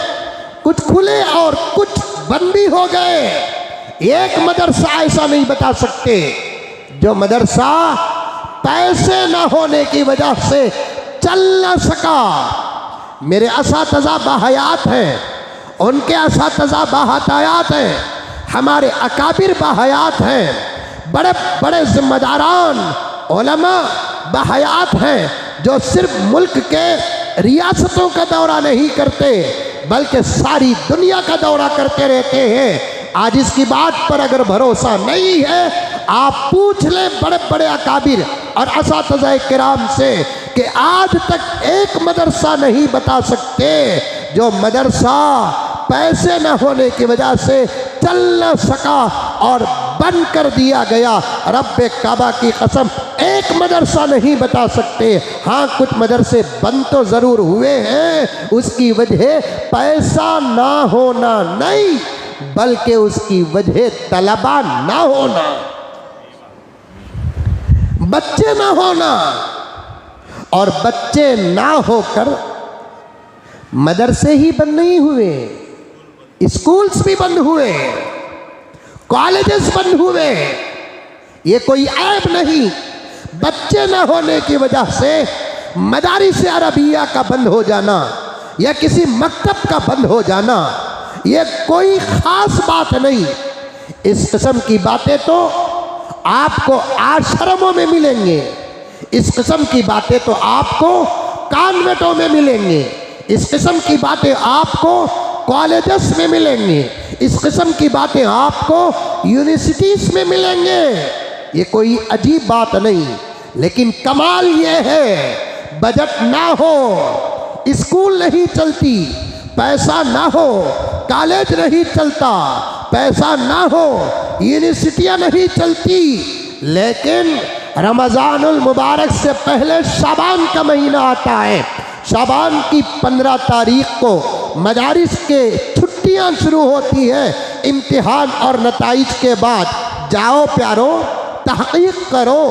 कुछ खुले और कुछ बंद भी हो गए। एक मदरसा ऐसा नहीं बता सकते जो मदरसा पैसे ना होने की वजह से चल ना सका। मेरे असातिज़ा बाहयात हैं, उनके असातिज़ा बाहयात हैं, हमारे अकाबिर बाहयात हैं, बड़े बड़े जिम्मेदारान उलमा बाहयात हैं, जो सिर्फ मुल्क के रियासतों का दौरा नहीं करते बल्कि सारी दुनिया का दौरा करते रहते हैं। आज इसकी बात पर अगर भरोसा नहीं है, आप पूछ लें बड़े बड़े अकाबिर और असातिज़ा किराम से कि आज तक एक मदरसा नहीं बता सकते जो मदरसा पैसे न होने की वजह से चल न सका और बंद कर दिया गया। रब्बे काबा की कसम, एक मदरसा नहीं बता सकते। हाँ, कुछ मदरसे बंद तो ज़रूर हुए हैं, उसकी वजह पैसा ना होना नहीं बल्कि उसकी वजह तलबा ना होना, बच्चे ना होना। और बच्चे ना होकर मदरसे ही बंद नहीं हुए, स्कूल्स भी बंद हुए, कॉलेजेस बंद हुए। ये कोई ऐब नहीं। बच्चे ना होने की वजह से मदारिस अरबिया का बंद हो जाना या किसी मकतब का बंद हो जाना, ये कोई ख़ास बात नहीं। इस किस्म की बातें तो आपको आश्रमों में मिलेंगे, इस किस्म की बातें तो आपको कॉन्वेंटों में मिलेंगे, इस किस्म की बातें आपको कॉलेजेस में मिलेंगे, इस किस्म की बातें आपको यूनिवर्सिटीज में मिलेंगे। ये कोई अजीब बात नहीं, लेकिन कमाल ये है बजट ना हो, स्कूल नहीं चलती, पैसा ना हो, कॉलेज नहीं चलता, पैसा ना हो, यूनिवर्सिटियां नहीं चलती, लेकिन रमज़ानुल मुबारक से पहले शाबान का महीना आता है। शाबान की 15 तारीख को मदारिस के छुट्टियां शुरू होती है इम्तिहान और नताइज के बाद। जाओ प्यारो तहक़ीक़ करो,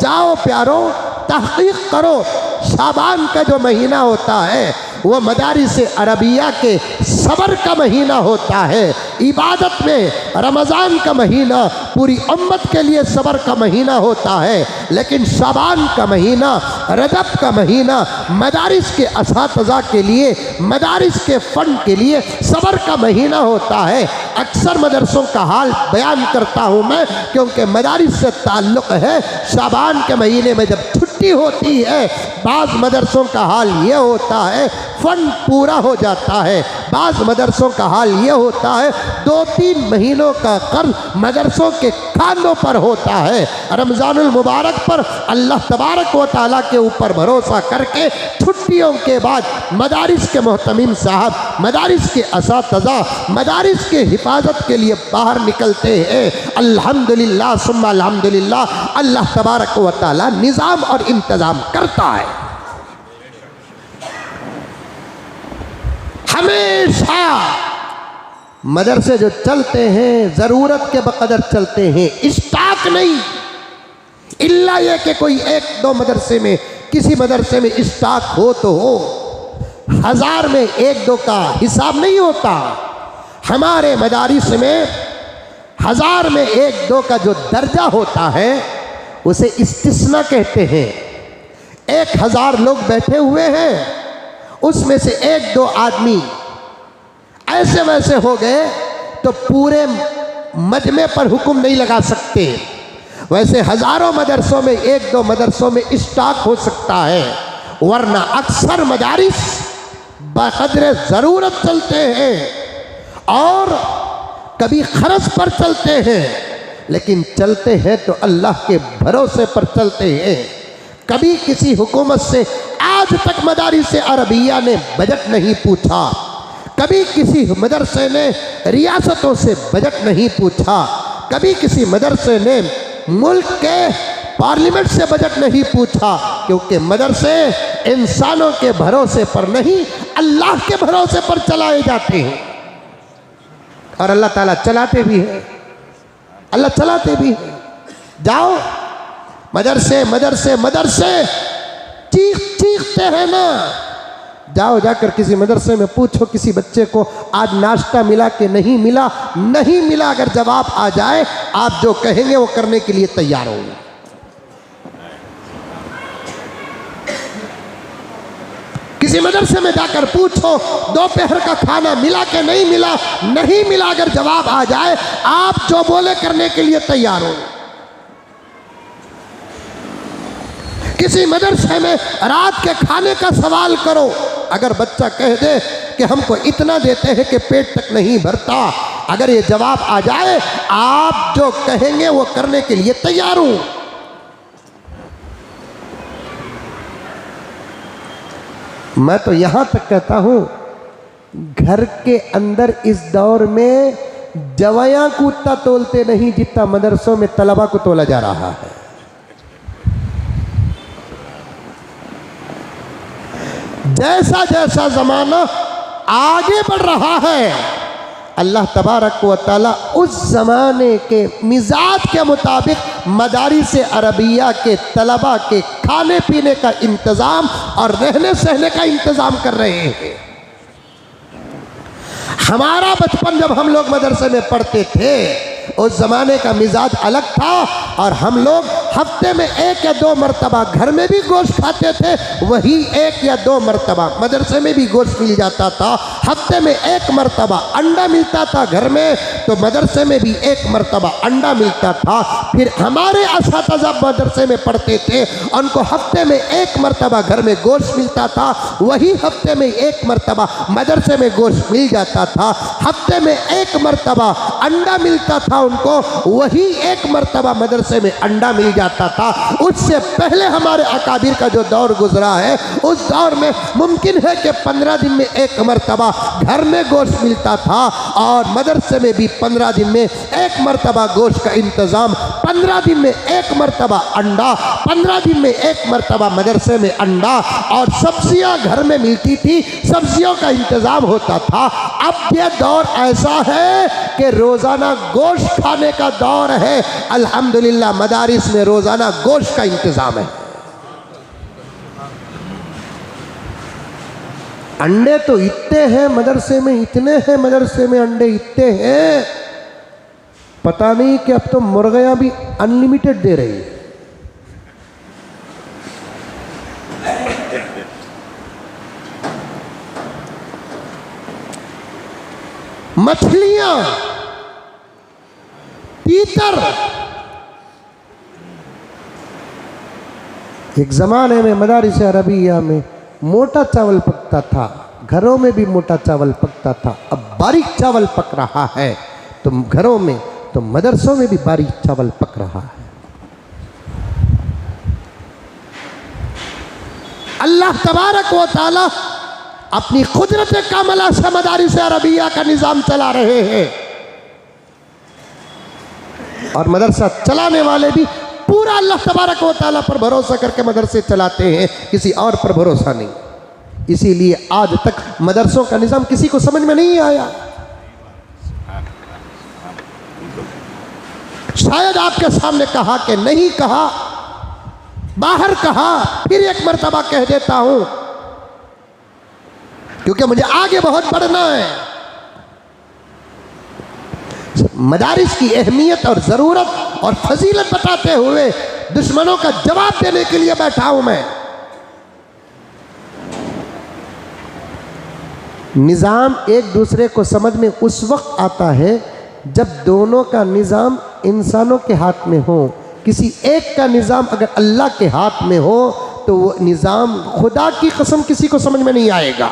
जाओ प्यारो तहक़ीक़ करो। शाबान का जो महीना होता है वो मदारिस अरबिया के सब्र का महीना होता है। इबादत में रमज़ान का महीना पूरी उम्मत के लिए सब्र का महीना होता है, लेकिन शाबान का महीना, रजब का महीना मदारिस के असातिज़ा के लिए, मदारिस के फ़ंड के लिए सब्र का महीना होता है। अक्सर मदरसों का हाल बयान करता हूँ मैं, क्योंकि मदारिस से ताल्लुक़ है। शाबान के महीने में जब छुट्टी होती है, बाज़ मदरसों का हाल ये होता है फ़ंड पूरा हो जाता है, बाज़ मदरसों का हाल ये होता है 2-3 महीनों का कर्ज मदरसों के खानों पर होता है। रमज़ानुल मुबारक पर अल्लाह तबारक व तआला के ऊपर भरोसा करके छुट्टियों के बाद मदारिस के मोहतमीम साहब, मदारिस के असातिज़ा मदारिस के हिफाजत के लिए बाहर निकलते हैं। अल्हम्दुलिल्लाह सुम्मा अल्हम्दुलिल्लाह, अल्लाह तबारक व तआला निज़ाम और इंतज़ाम करता है। हमेशा मदरसे जो चलते हैं ज़रूरत के बक़दर चलते हैं, स्टॉक नहीं। इल्ला ये कि कोई 1-2 मदरसे में, किसी मदरसे में स्टॉक हो तो हो, 1000 में 1-2 का हिसाब नहीं होता। हमारे मदारिस में 1000 में 1-2 का जो दर्जा होता है उसे इस्तिस्ना कहते हैं। 1000 लोग बैठे हुए हैं, उसमें से 1-2 आदमी ऐसे वैसे हो गए तो पूरे मजमे पर हुक्म नहीं लगा सकते। वैसे हज़ारों मदरसों में 1-2 मदरसों में स्टॉक हो सकता है, वरना अक्सर मदारिस बक़द्र ज़रूरत चलते हैं और कभी खर्च पर चलते हैं, लेकिन चलते हैं तो अल्लाह के भरोसे पर चलते हैं। कभी किसी हुकूमत से आज तक मदारिस अरबिया ने बजट नहीं पूछा, कभी किसी मदरसे ने रियासतों से बजट नहीं पूछा, कभी किसी मदरसे ने मुल्क के पार्लियामेंट से बजट नहीं पूछा, क्योंकि मदरसे इंसानों के भरोसे पर नहीं, अल्लाह के भरोसे पर चलाए जाते हैं। और अल्लाह ताला चलाते भी है, अल्लाह चलाते भी है। जाओ मदरसे मदरसे मदरसे चीखते हैं ना, जाओ जाकर किसी मदरसे में पूछो किसी बच्चे को आज नाश्ता मिला कि नहीं मिला। नहीं मिला अगर जवाब आ जाए, आप जो कहेंगे वो करने के लिए तैयार होंगे। किसी मदरसे में जाकर पूछो दोपहर का खाना मिला कि नहीं मिला। नहीं मिला अगर जवाब आ जाए, आप जो बोले करने के लिए तैयार होंगे। किसी मदरसे में रात के खाने का सवाल करो, अगर बच्चा कह दे कि हमको इतना देते हैं कि पेट तक नहीं भरता, अगर ये जवाब आ जाए, आप जो कहेंगे वो करने के लिए तैयार हूं। मैं तो यहां तक कहता हूं, घर के अंदर इस दौर में जवायां को उतना तोलते नहीं जितना मदरसों में तलबा को तोला जा रहा है। जैसा जैसा ज़माना आगे बढ़ रहा है, अल्लाह तबारक व तआला उस ज़माने के मिजाज के मुताबिक मदारिस अरबिया के तलबा के खाने पीने का इंतज़ाम और रहने सहने का इंतज़ाम कर रहे हैं। हमारा बचपन जब हम लोग मदरसे में पढ़ते थे, उस ज़माने का मिजाज अलग था और हम लोग हफ्ते में 1 या 2 मरतबा घर में भी गोश्त खाते थे, वही 1 या 2 मरतबा मदरसे में भी गोश्त मिल जाता था। हफ्ते में 1 मरतबा अंडा मिलता था घर में, तो मदरसे में भी 1 मरतबा अंडा मिलता था। फिर हमारे असातिज़ा मदरसे में पढ़ते थे, उनको हफ्ते में 1 मरतबा घर में गोश्त मिलता था, वही हफ्ते में 1 मरतबा मदरसे में गोश्त मिल जाता था। हफ्ते में 1 मरतबा अंडा मिलता था उनको, वही 1 मरतबा मदरसे में अंडा मिल जाता था। उससे पहले हमारे अकाबिर का जो दौर गुजरा है, उस दौर में मुमकिन है कि 15 दिन में 1 मरतबा घर में गोश्त मिलता था, और मदरसे में भी 15 दिन में 1 मरतबा गोश्त का इंतज़ाम, 15 दिन में 1 मरतबा अंडा, 15 दिन में 1 मरतबा मदरसे में अंडा, और सब्जियां घर में मिलती थी, सब्जियों का इंतज़ाम होता था। अब यह दौर ऐसा है कि रोज़ाना गोश्त खाने का दौर है। अल्हम्दुलिल्लाह मदारिस में रोज़ाना गोश्त का इंतज़ाम है। अंडे तो इतने हैं मदरसे में, इतने हैं मदरसे में, अंडे इतने हैं, पता नहीं कि अब तो मुर्गियां भी अनलिमिटेड दे रही है। मछलियां, तीतर, एक ज़माने में मदारिस अरबिया में मोटा चावल पकता था, घरों में भी मोटा चावल पकता था। अब बारीक चावल पक रहा है, तो घरों में, तो मदरसों में भी बारीक चावल पक रहा है। अल्लाह तबारक व तआला अपनी कुदरत कामला से मदारिस अरबिया का निज़ाम चला रहे हैं, और मदरसा चलाने वाले भी पूरा अल्लाह तबारक व तआला पर भरोसा करके मदरसे चलाते हैं, किसी और पर भरोसा नहीं। इसीलिए आज तक मदरसों का निज़ाम किसी को समझ में नहीं आया। शायद आपके सामने कहा कि नहीं कहा, बाहर कहा, फिर एक मर्तबा कह देता हूं, क्योंकि मुझे आगे बहुत बढ़ना है। मदारिस की अहमियत और ज़रूरत और फजीलत बताते हुए दुश्मनों का जवाब देने के लिए बैठा हूं मैं। निज़ाम एक दूसरे को समझ में उस वक्त आता है जब दोनों का निज़ाम इंसानों के हाथ में हो। किसी एक का निज़ाम अगर अल्लाह के हाथ में हो तो वो निज़ाम खुदा की कसम किसी को समझ में नहीं आएगा।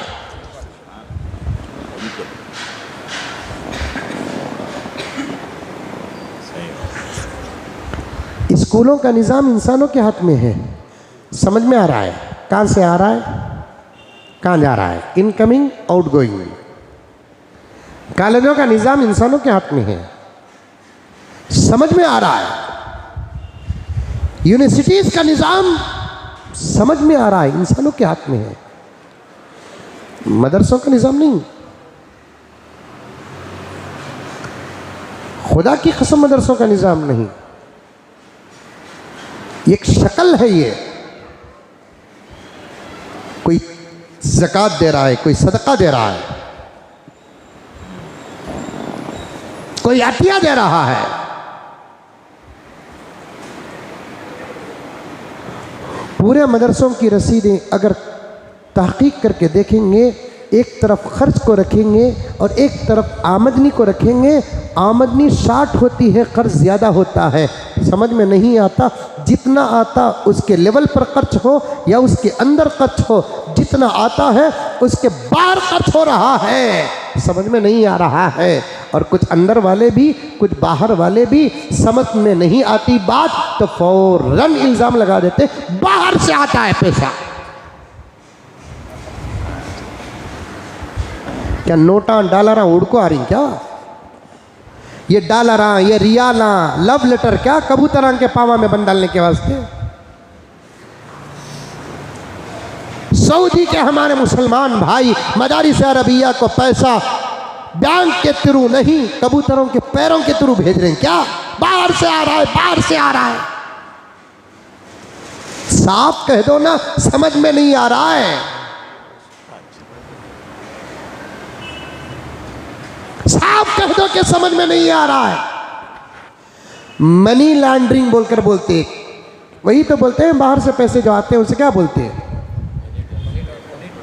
स्कूलों का निज़ाम इंसानों के हाथ में है, समझ में आ रहा है कहाँ से आ रहा है, कहाँ जा रहा है, इनकमिंग आउटगोइंग। कॉलेजों का निज़ाम इंसानों के हाथ में है, समझ में आ रहा है। यूनिवर्सिटीज़ का निज़ाम समझ में आ रहा है, इंसानों के हाथ में है। मदरसों का निज़ाम नहीं। खुदा की कसम मदरसों का निज़ाम नहीं। एक शक्ल है ये, कोई ज़कात दे रहा है, कोई सदका दे रहा है, कोई अतिया दे रहा है। पूरे मदरसों की रसीदें अगर तहकीक करके देखेंगे, एक तरफ खर्च को रखेंगे और एक तरफ आमदनी को रखेंगे, आमदनी 60 होती है, खर्च ज़्यादा होता है। समझ में नहीं आता, जितना आता उसके लेवल पर खर्च हो या उसके अंदर खर्च हो, जितना आता है उसके बाहर खर्च हो रहा है, समझ में नहीं आ रहा है। और कुछ अंदर वाले भी कुछ बाहर वाले भी समझ में नहीं आती बात तो फौरन इल्ज़ाम लगा देते बाहर से आता है पैसा। क्या नोटा डॉलर उड़को आ रही क्या? ये डॉलर ये रियाला लव लेटर क्या कबूतर के पावा में बंद डालने के वास्ते? सऊदी के हमारे मुसलमान भाई मदारिस अरबिया को पैसा बैंक के थ्रू नहीं, कबूतरों के पैरों के थ्रू भेज रहे हैं। क्या बाहर से आ रहा है, बाहर से आ रहा है। साफ कह दो ना, समझ में नहीं आ रहा है। साफ कह दो कि समझ में नहीं आ रहा है। मनी लॉन्ड्रिंग बोलकर बोलते, वही तो बोलते हैं, बाहर से पैसे जो आते हैं उसे क्या बोलते हैं?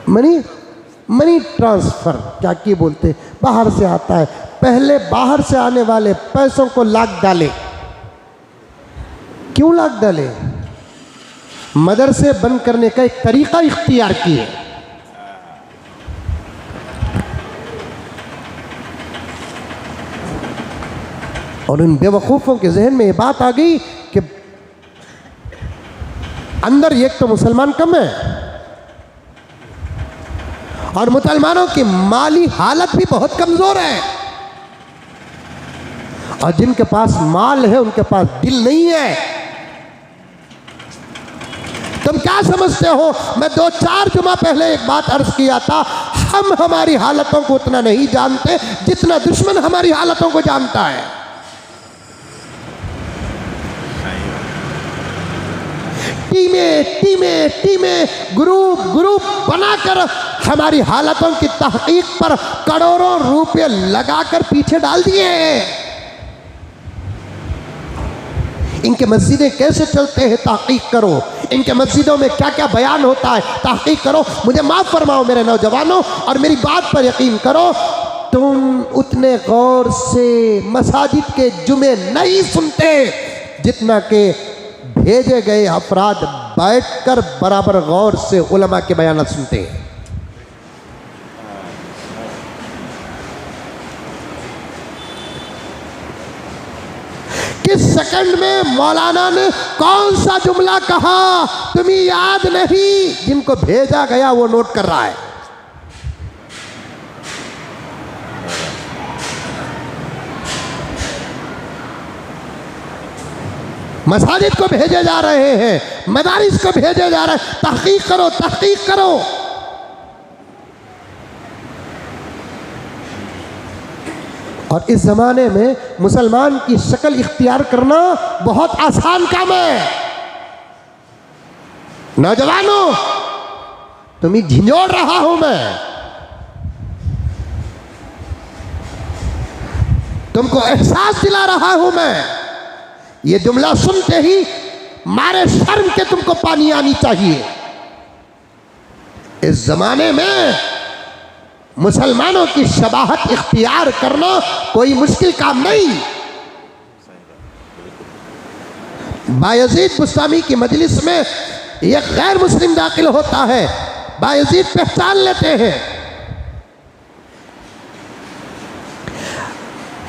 मनी ट्रांसफर क्या किए बोलते हैं, बाहर से आता है। पहले बाहर से आने वाले पैसों को लाग डाले। क्यों लाग डाले? मदरसे बंद करने का एक तरीका इख्तियार किए। और उन बेवकूफ़ों के जहन में ये बात आ गई कि अंदर एक तो मुसलमान कम है और मुसलमानों की माली हालत भी बहुत कमज़ोर है, और जिनके पास माल है उनके पास दिल नहीं है। तुम क्या समझते हो? मैं 2-4 जुमा पहले एक बात अर्ज किया था, हम हमारी हालतों को उतना नहीं जानते जितना दुश्मन हमारी हालतों को जानता है। टीमें ग्रुप बनाकर हमारी हालतों की तहकीक पर करोड़ों रुपए लगाकर पीछे डाल दिए हैं। इनके मस्जिदें कैसे चलते हैं तहकीक करो, इनके मस्जिदों में क्या क्या बयान होता है तहकीक करो। मुझे माफ़ फरमाओ मेरे नौजवानों, और मेरी बात पर यकीन करो, तुम उतने गौर से मसाजिद के जुमे नहीं सुनते जितना कि भेजे गए अफराद बैठकर बराबर गौर से उलमा के बयान सुनते हैं। किस सेकंड में मौलाना ने कौन सा जुमला कहा तुम्हें याद नहीं, जिनको भेजा गया वो नोट कर रहा है। मसाजिद को भेजे जा रहे हैं, मदारिस को भेजे जा रहे हैं, तहकीक करो। और इस ज़माने में मुसलमान की शक्ल इख्तियार करना बहुत आसान काम है। नौजवानों, तुम्हें झिंझोड़ रहा हूं मैं, तुमको एहसास दिला रहा हूं मैं। ये जुमला सुनते ही मारे शर्म के तुमको पानी आनी चाहिए। इस जमाने में मुसलमानों की शबाहत इख्तियार करना कोई मुश्किल काम नहीं। बायजीद बुस्तामी की मजलिस में एक गैर मुस्लिम दाखिल होता है, बायजीद पहचान लेते हैं,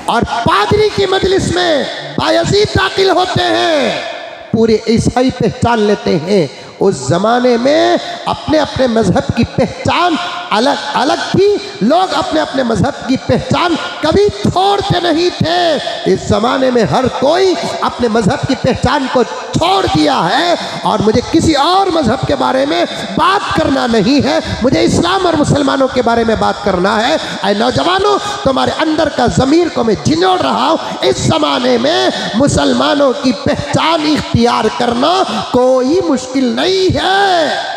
और पादरी की मजलिस में बायजीद दाखिल होते हैं, पूरे ईसाई पहचान लेते हैं। उस जमाने में अपने अपने मजहब की पहचान अलग अलग थी, लोग अपने अपने मजहब की पहचान कभी छोड़ते नहीं थे। इस जमाने में हर कोई अपने मजहब की पहचान को छोड़ दिया है, और मुझे किसी और मजहब के बारे में बात करना नहीं है, मुझे इस्लाम और मुसलमानों के बारे में बात करना है। ऐ नौजवानों, तुम्हारे अंदर का ज़मीर को मैं झिंझोड़ रहा हूँ। इस ज़माने में मुसलमानों की पहचान इख्तियार करना कोई मुश्किल नहीं है।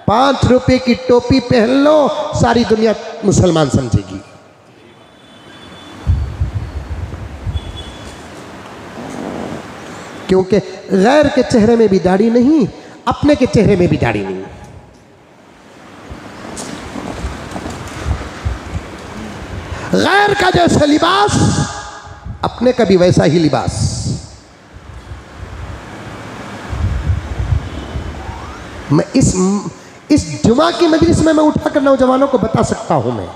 5 रुपए की टोपी पहन लो, सारी दुनिया मुसलमान समझेगी। क्योंकि गैर के चेहरे में भी दाढ़ी नहीं, अपने के चेहरे में भी दाढ़ी नहीं। गैर का जैसा लिबास, अपने का भी वैसा ही लिबास। मैं इस जुमा की मजलिस में मैं उठाकर नौजवानों को बता सकता हूं। मैं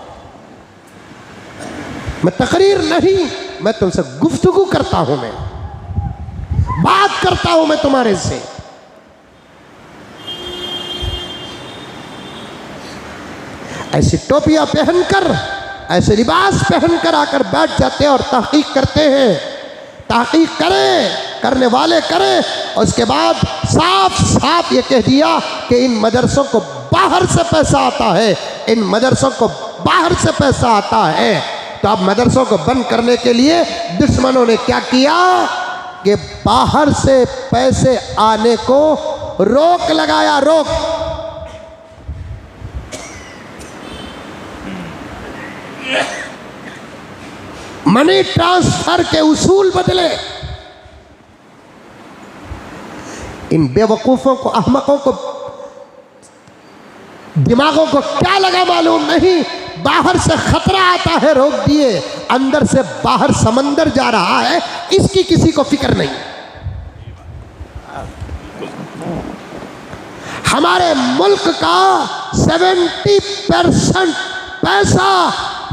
तकरीर नहीं, मैं तुमसे गुफ्तगू करता हूं, मैं बात करता हूं मैं तुम्हारे से। ऐसी टोपियां पहनकर, ऐसे लिबास पहनकर आकर बैठ जाते हैं और तहकीक करते हैं। तहकीक करने वाले करें, और उसके बाद साफ साफ ये कह दिया कि इन मदरसों को बाहर से पैसा आता है, इन मदरसों को बाहर से पैसा आता है। तो अब मदरसों को बंद करने के लिए दुश्मनों ने क्या किया कि बाहर से पैसे आने को रोक लगाया, रोक। मनी ट्रांसफर के उसूल बदले। इन बेवकूफ़ों को, अहमकों को, दिमागों को क्या लगा मालूम नहीं, बाहर से खतरा आता है रोक दिए, अंदर से बाहर समंदर जा रहा है, इसकी किसी को फिक्र नहीं। हमारे मुल्क का 70% पैसा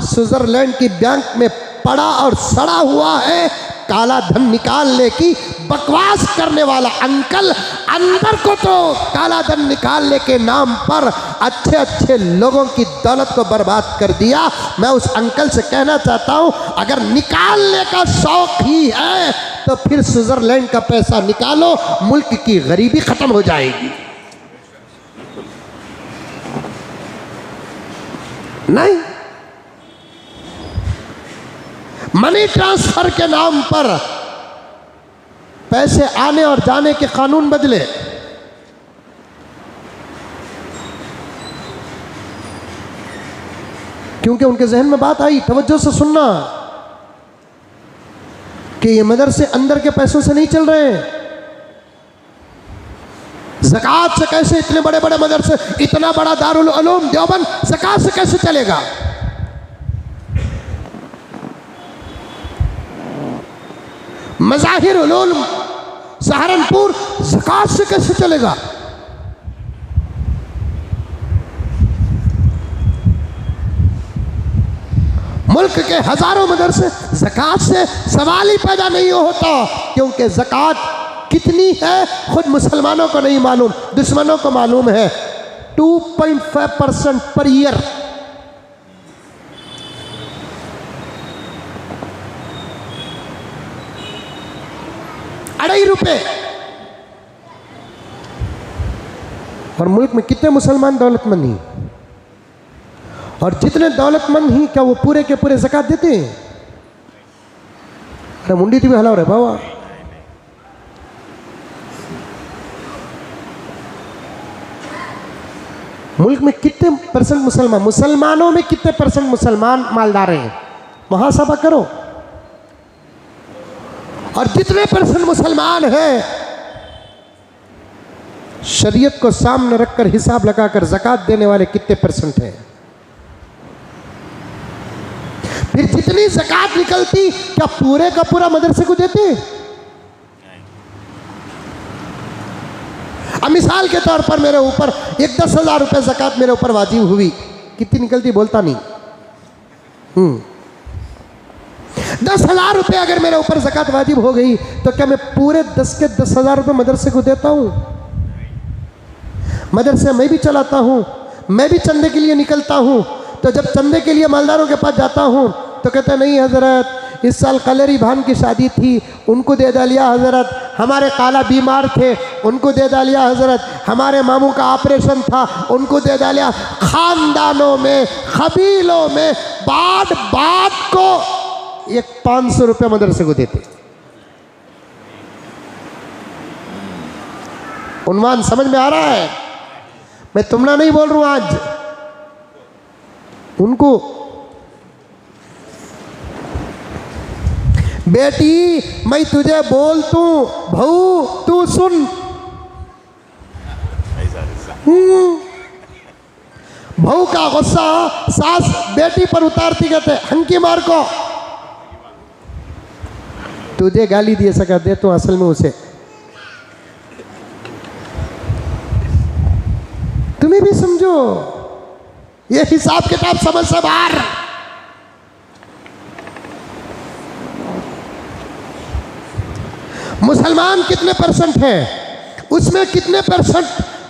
स्विट्जरलैंड की बैंक में पड़ा और सड़ा हुआ है। काला धन निकालने की बकवास करने वाला अंकल अंदर को तो काला धन निकालने के नाम पर अच्छे अच्छे लोगों की दौलत को बर्बाद कर दिया। मैं उस अंकल से कहना चाहता हूं, अगर निकालने का शौक ही है तो फिर स्विट्जरलैंड का पैसा निकालो, मुल्क की गरीबी खत्म हो जाएगी। नहीं, मनी ट्रांसफर के नाम पर पैसे आने और जाने के कानून बदले। क्योंकि उनके जहन में बात आई, तवज्जो से सुनना, कि ये मदरसे अंदर के पैसों से नहीं चल रहे हैं। ज़कात से कैसे इतने बड़े बड़े मदरसे, इतना बड़ा दारुल उलूम देवबंद ज़कात से कैसे चलेगा? मज़ाहिर उलूम सहारनपुर ज़कात से कैसे चलेगा? मुल्क के हजारों मदरसे ज़कात से सवाल ही पैदा नहीं होता, क्योंकि ज़कात कितनी है खुद मुसलमानों को नहीं मालूम, दुश्मनों को मालूम है। 2.5% पर ईयर। ₹2.5। और मुल्क में कितने मुसलमान दौलतमंद हैं, और जितने दौलतमंद ही क्या वो पूरे के पूरे ज़कात देते हैं? अरे मुंडी भी हलाओ रे बाबा। मुल्क में कितने परसेंट मुसलमान, मुसलमानों में कितने परसेंट मुसलमान मालदार हैं? मुहासबा करो। और जितने परसेंट मुसलमान हैं, शरीयत को सामने रखकर हिसाब लगाकर ज़कात देने वाले कितने परसेंट हैं? फिर जितनी ज़कात निकलती क्या पूरे का पूरा मदरसे को देते? अब मिसाल के तौर पर मेरे ऊपर एक 10,000 रुपये ज़कात मेरे ऊपर वाजिब हुई, कितनी निकलती बोलता नहीं। 10,000 रुपये अगर मेरे ऊपर ज़कात वाजिब हो गई तो क्या मैं पूरे 10 के 10,000 रुपये मदरसे को देता हूँ? मदरसे मैं भी चलाता हूँ, मैं भी चंदे के लिए निकलता हूँ। तो जब चंदे के लिए मालदारों के पास जाता हूँ तो कहते नहीं हज़रत, इस साल कलेरी भान की शादी थी, उनको दे डालिया हज़रत। हमारे काला बीमार थे, उनको दे डालिया हज़रत। हमारे मामू का ऑपरेशन था, उनको दे डालिया। खानदानों में, कबीलों में बात बात को एक 500 रुपये मदरसे को देते। उन्वान समझ में आ रहा है? मैं तुमना नहीं बोल रहा हूं आज, उनको। बेटी मैं तुझे बोल तू भाऊ, तू सुन। भाऊ का गुस्सा सास बेटी पर उतारती, कहते हंकी मार को। तुझे गाली दे सका दे तो असल में उसे। तुम्हें भी समझो, ये हिसाब किताब समझ से बाहर। मुसलमान कितने परसेंट हैं, उसमें कितने परसेंट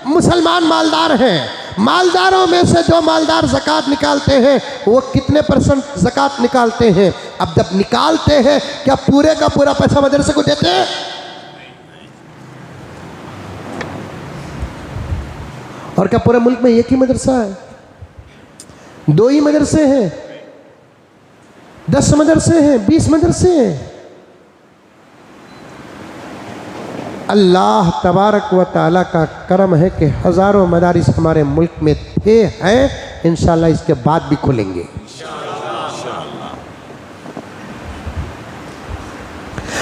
मुसलमान मालदार हैं? मालदारों में से जो मालदार ज़कात निकालते हैं वो कितने परसेंट ज़कात निकालते हैं? अब जब निकालते हैं क्या पूरे का पूरा पैसा मदरसे को देते हैं? और क्या पूरे मुल्क में एक ही मदरसा है? 2 ही मदरसे हैं? 10 मदरसे हैं? 20 मदरसे हैं? अल्लाह तबारक व ताला का करम है कि हज़ारों मदारिस हमारे मुल्क में थे, हैं, इंशाअल्लाह इसके बाद भी खुलेंगे।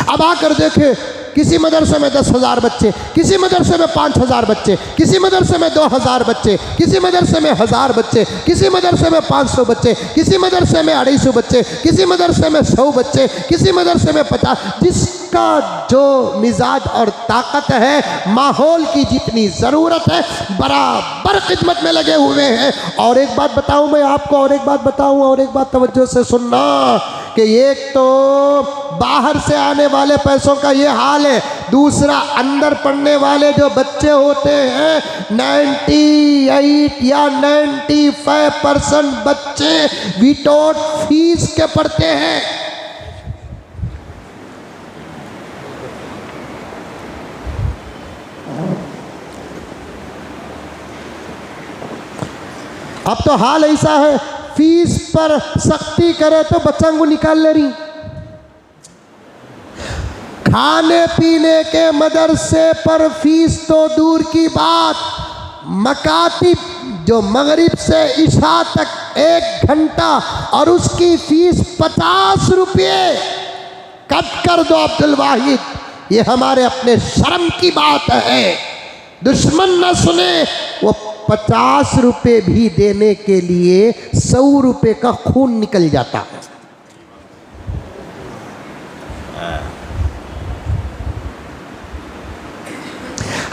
अब आकर देखे किसी मदरसे में 10,000 बच्चे, किसी मदरसे में 5,000 बच्चे, किसी मदरसे में 2,000 बच्चे, किसी मदरसे में 1,000 बच्चे, किसी मदरसे में 500 बच्चे, किसी मदरसे में 250 बच्चे, किसी मदरसे में 100 बच्चे, किसी मदरसे में 50। जिसका जो मिजाज और ताकत है, माहौल की जितनी ज़रूरत है, बराबर खिदमत में लगे हुए हैं। और एक बात बताऊं मैं आपको, और एक बात बताऊं, और एक बात तवज्जो से सुनना, कि एक तो बाहर से आने वाले पैसों का ये हाल है, दूसरा अंदर पढ़ने वाले जो बच्चे होते हैं, 98 या 95% बच्चे विदाउट फीस के पढ़ते हैं। अब तो हाल ऐसा है, फीस पर सख्ती करे तो बच्चा को निकाल ले रही। खाने पीने के मदरसे पर फीस तो दूर की बात, मकातिब जो मगरिब से इशा तक 1 घंटा और उसकी फीस 50 रुपये, कट कर दो अब्दुल वाहिद, ये हमारे अपने शर्म की बात है। दुश्मन न सुने, वो 50 रुपये भी देने के लिए 100 रुपये का खून निकल जाता है।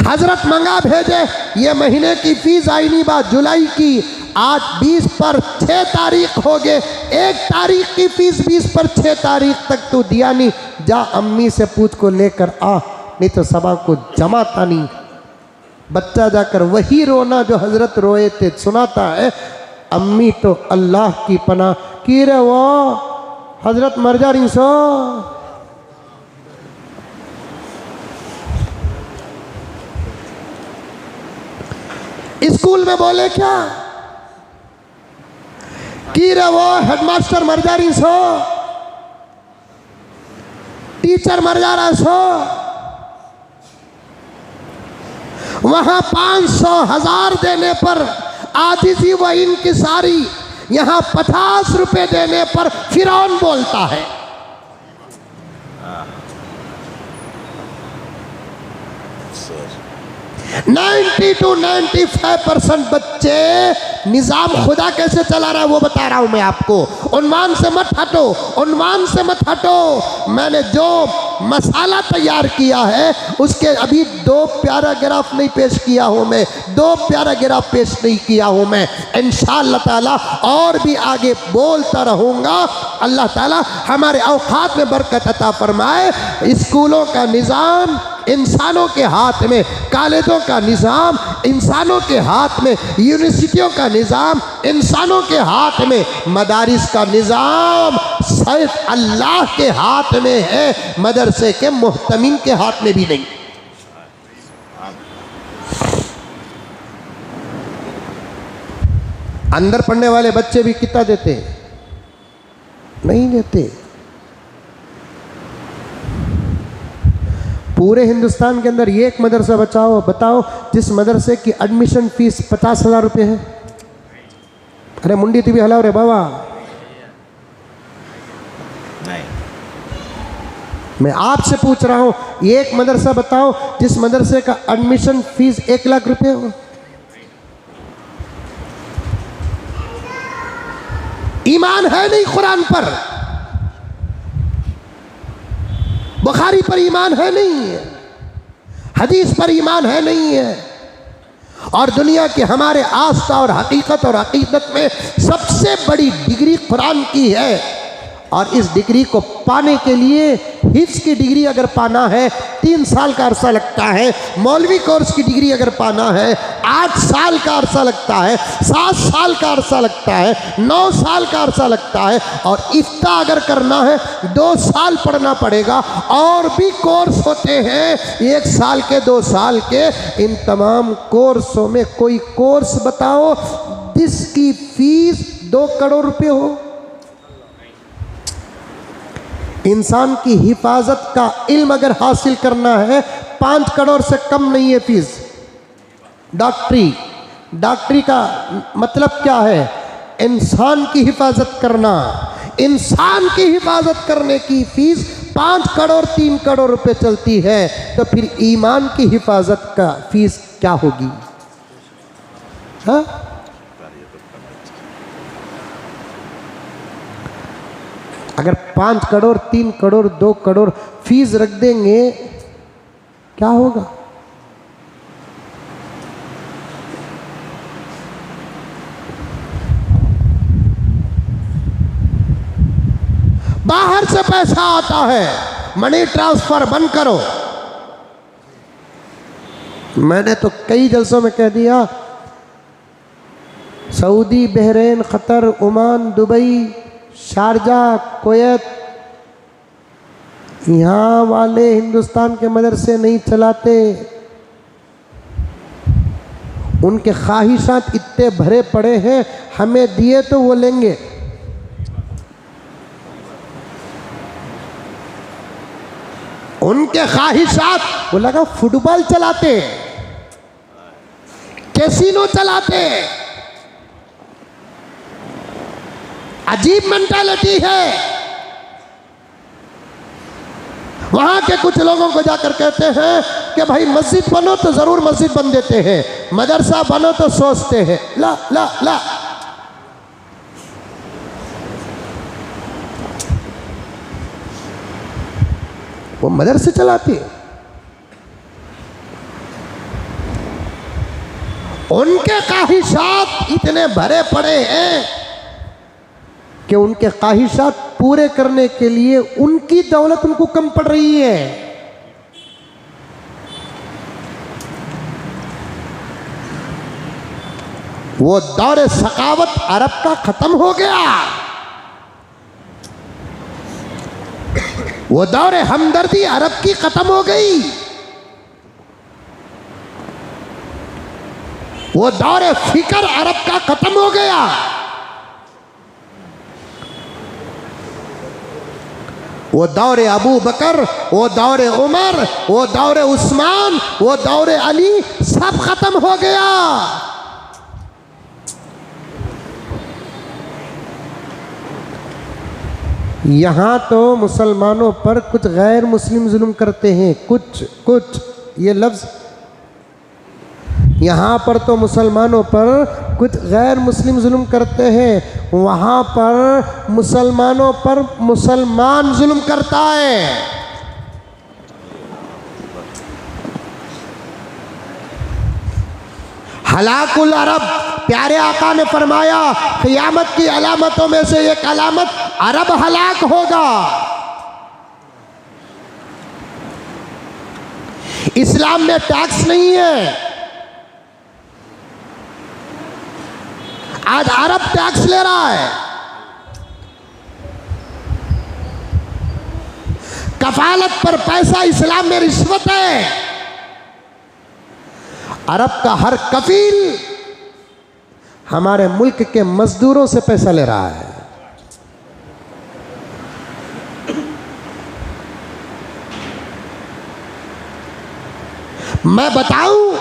हजरत मंगा भेजे, ये महीने की फीस आई नहीं, बात जुलाई की, आज 20 पर 6 तारीख हो गए, 1 तारीख की फीस 20 पर 6 तारीख तक तो दिया नहीं, जा अम्मी से पूछ को लेकर आ, नहीं तो सबा को जमाता नहीं। बच्चा जाकर वही रोना जो हजरत रोए थे सुनाता है, अम्मी तो अल्लाह की पनाह की रे, वो हजरत मर जा रही सो। स्कूल में बोले क्या की रे, वो हेडमास्टर मर जा रही सो, टीचर मर जा रहा सो। वहां 500 1000 देने पर आजिज़ी व इनकिसारी, यहां 50 रुपए देने पर फिरौन बोलता है। 90 to 95% बच्चे निज़ाम खुदा कैसे चला रहा है वो बता रहा हूं मैं आपको। उन्वान से मत हटो, उन्वान से मत हटो। मैंने जो मसाला तैयार किया है उसके अभी 2 पैराग्राफ नहीं पेश किया हूं मैं, 2 पैराग्राफ पेश नहीं किया हूं मैं। इंशाअल्लाह ताला और भी आगे बोलता रहूँगा। अल्लाह ताला हमारे औकात में बरकत अता फरमाए। स्कूलों का निज़ाम इंसानों के हाथ में, कॉलेजों का निज़ाम इंसानों के हाथ में, यूनिवर्सिटियों का निज़ाम इंसानों के हाथ में, मदारिस का निज़ाम सिर्फ अल्लाह के हाथ में है, मदरसे के मुहतमिन के हाथ में भी नहीं। अंदर पढ़ने वाले बच्चे भी कितना देते? नहीं देते। पूरे हिंदुस्तान के अंदर ये एक मदरसा बताओ जिस मदरसे की एडमिशन फीस 50,000 रुपये है। अरे मुंडी तू भी हलाओ रे बाबा। मैं आपसे पूछ रहा हूं, ये एक मदरसा बताओ जिस मदरसे का एडमिशन फीस 1 लाख रुपये हो। ईमान है नहीं कुरान पर, बुखारी पर ईमान है नहीं है, हदीस पर ईमान है नहीं है। और दुनिया के हमारे आस्था और हकीकत और अकीदत में सबसे बड़ी डिग्री कुरान की है। और इस डिग्री को पाने के लिए हिफ्ज़ की डिग्री अगर पाना है 3 साल का अरसा लगता है, मौलवी कोर्स की डिग्री अगर पाना है 8 साल का अरसा लगता है, 7 साल का अरसा लगता है, 9 साल का अरसा लगता है। और इफ्ता अगर करना है 2 साल पढ़ना पड़ेगा। और भी कोर्स होते हैं 1 साल के, 2 साल के। इन तमाम कोर्सों में कोई कोर्स बताओ जिसकी फीस 2 करोड़ रुपये हो। इंसान की हिफाजत का इल्म अगर हासिल करना है 5 करोड़ से कम नहीं है फीस। डॉक्टरी का मतलब क्या है? इंसान की हिफाजत करना। इंसान की हिफाजत करने की फीस 5 करोड़ 3 करोड़ रुपए चलती है, तो फिर ईमान की हिफाजत का फीस क्या होगी? हाँ? अगर 5 करोड़ 3 करोड़ 2 करोड़ फीस रख देंगे, क्या होगा? बाहर से पैसा आता है, मनी ट्रांसफर बंद करो। मैंने तो कई जलसों में कह दिया, Saudi, Bahrain, Qatar, Oman, Dubai, Sharjah, Kuwait, यहाँ वाले हिंदुस्तान के मदरसे नहीं चलाते। उनके ख्वाहिशात इतने भरे पड़े हैं, हमें दिए तो वो लेंगे। उनके ख्वाहिशात, वो लगा फुटबॉल चलाते, कैसीनो चलाते, अजीब मेंटालिटी है। वहां के कुछ लोगों को जाकर कहते हैं कि भाई मस्जिद बनो तो जरूर मस्जिद बन देते हैं, मदरसा बनो तो सोचते हैं। ला ला ला, वो मदरसे चलाते हैं। उनके ख्वाहिशात इतने भरे पड़े हैं कि उनके ख्वाहिशात पूरे करने के लिए उनकी दौलत उनको कम पड़ रही है। वो दौर सखावत अरब का खत्म हो गया, वो दौर हमदर्दी अरब की खत्म हो गई, वो दौर फिक्र अरब का खत्म हो गया। वो दौर अबू बकर, वो दौर उमर, वो दौर उस्मान, वो दौर अली सब खत्म हो गया। यहाँ तो मुसलमानों पर कुछ गैर मुस्लिम जुल्म करते हैं, कुछ ये लफ्ज़, यहाँ पर तो मुसलमानों पर कुछ गैर मुस्लिम जुल्म करते हैं, वहाँ पर मुसलमानों पर मुसलमान जुल्म करता है। हलाकुल अरब, प्यारे आका ने फरमाया क़यामत की अलामतों में से एक अलामत अरब हलाक होगा। इस्लाम में टैक्स नहीं है, आज अरब टैक्स ले रहा है। कफालत पर पैसा इस्लाम में रिश्वत है। अरब का हर कफील हमारे मुल्क के मजदूरों से पैसा ले रहा है। मैं बताऊं,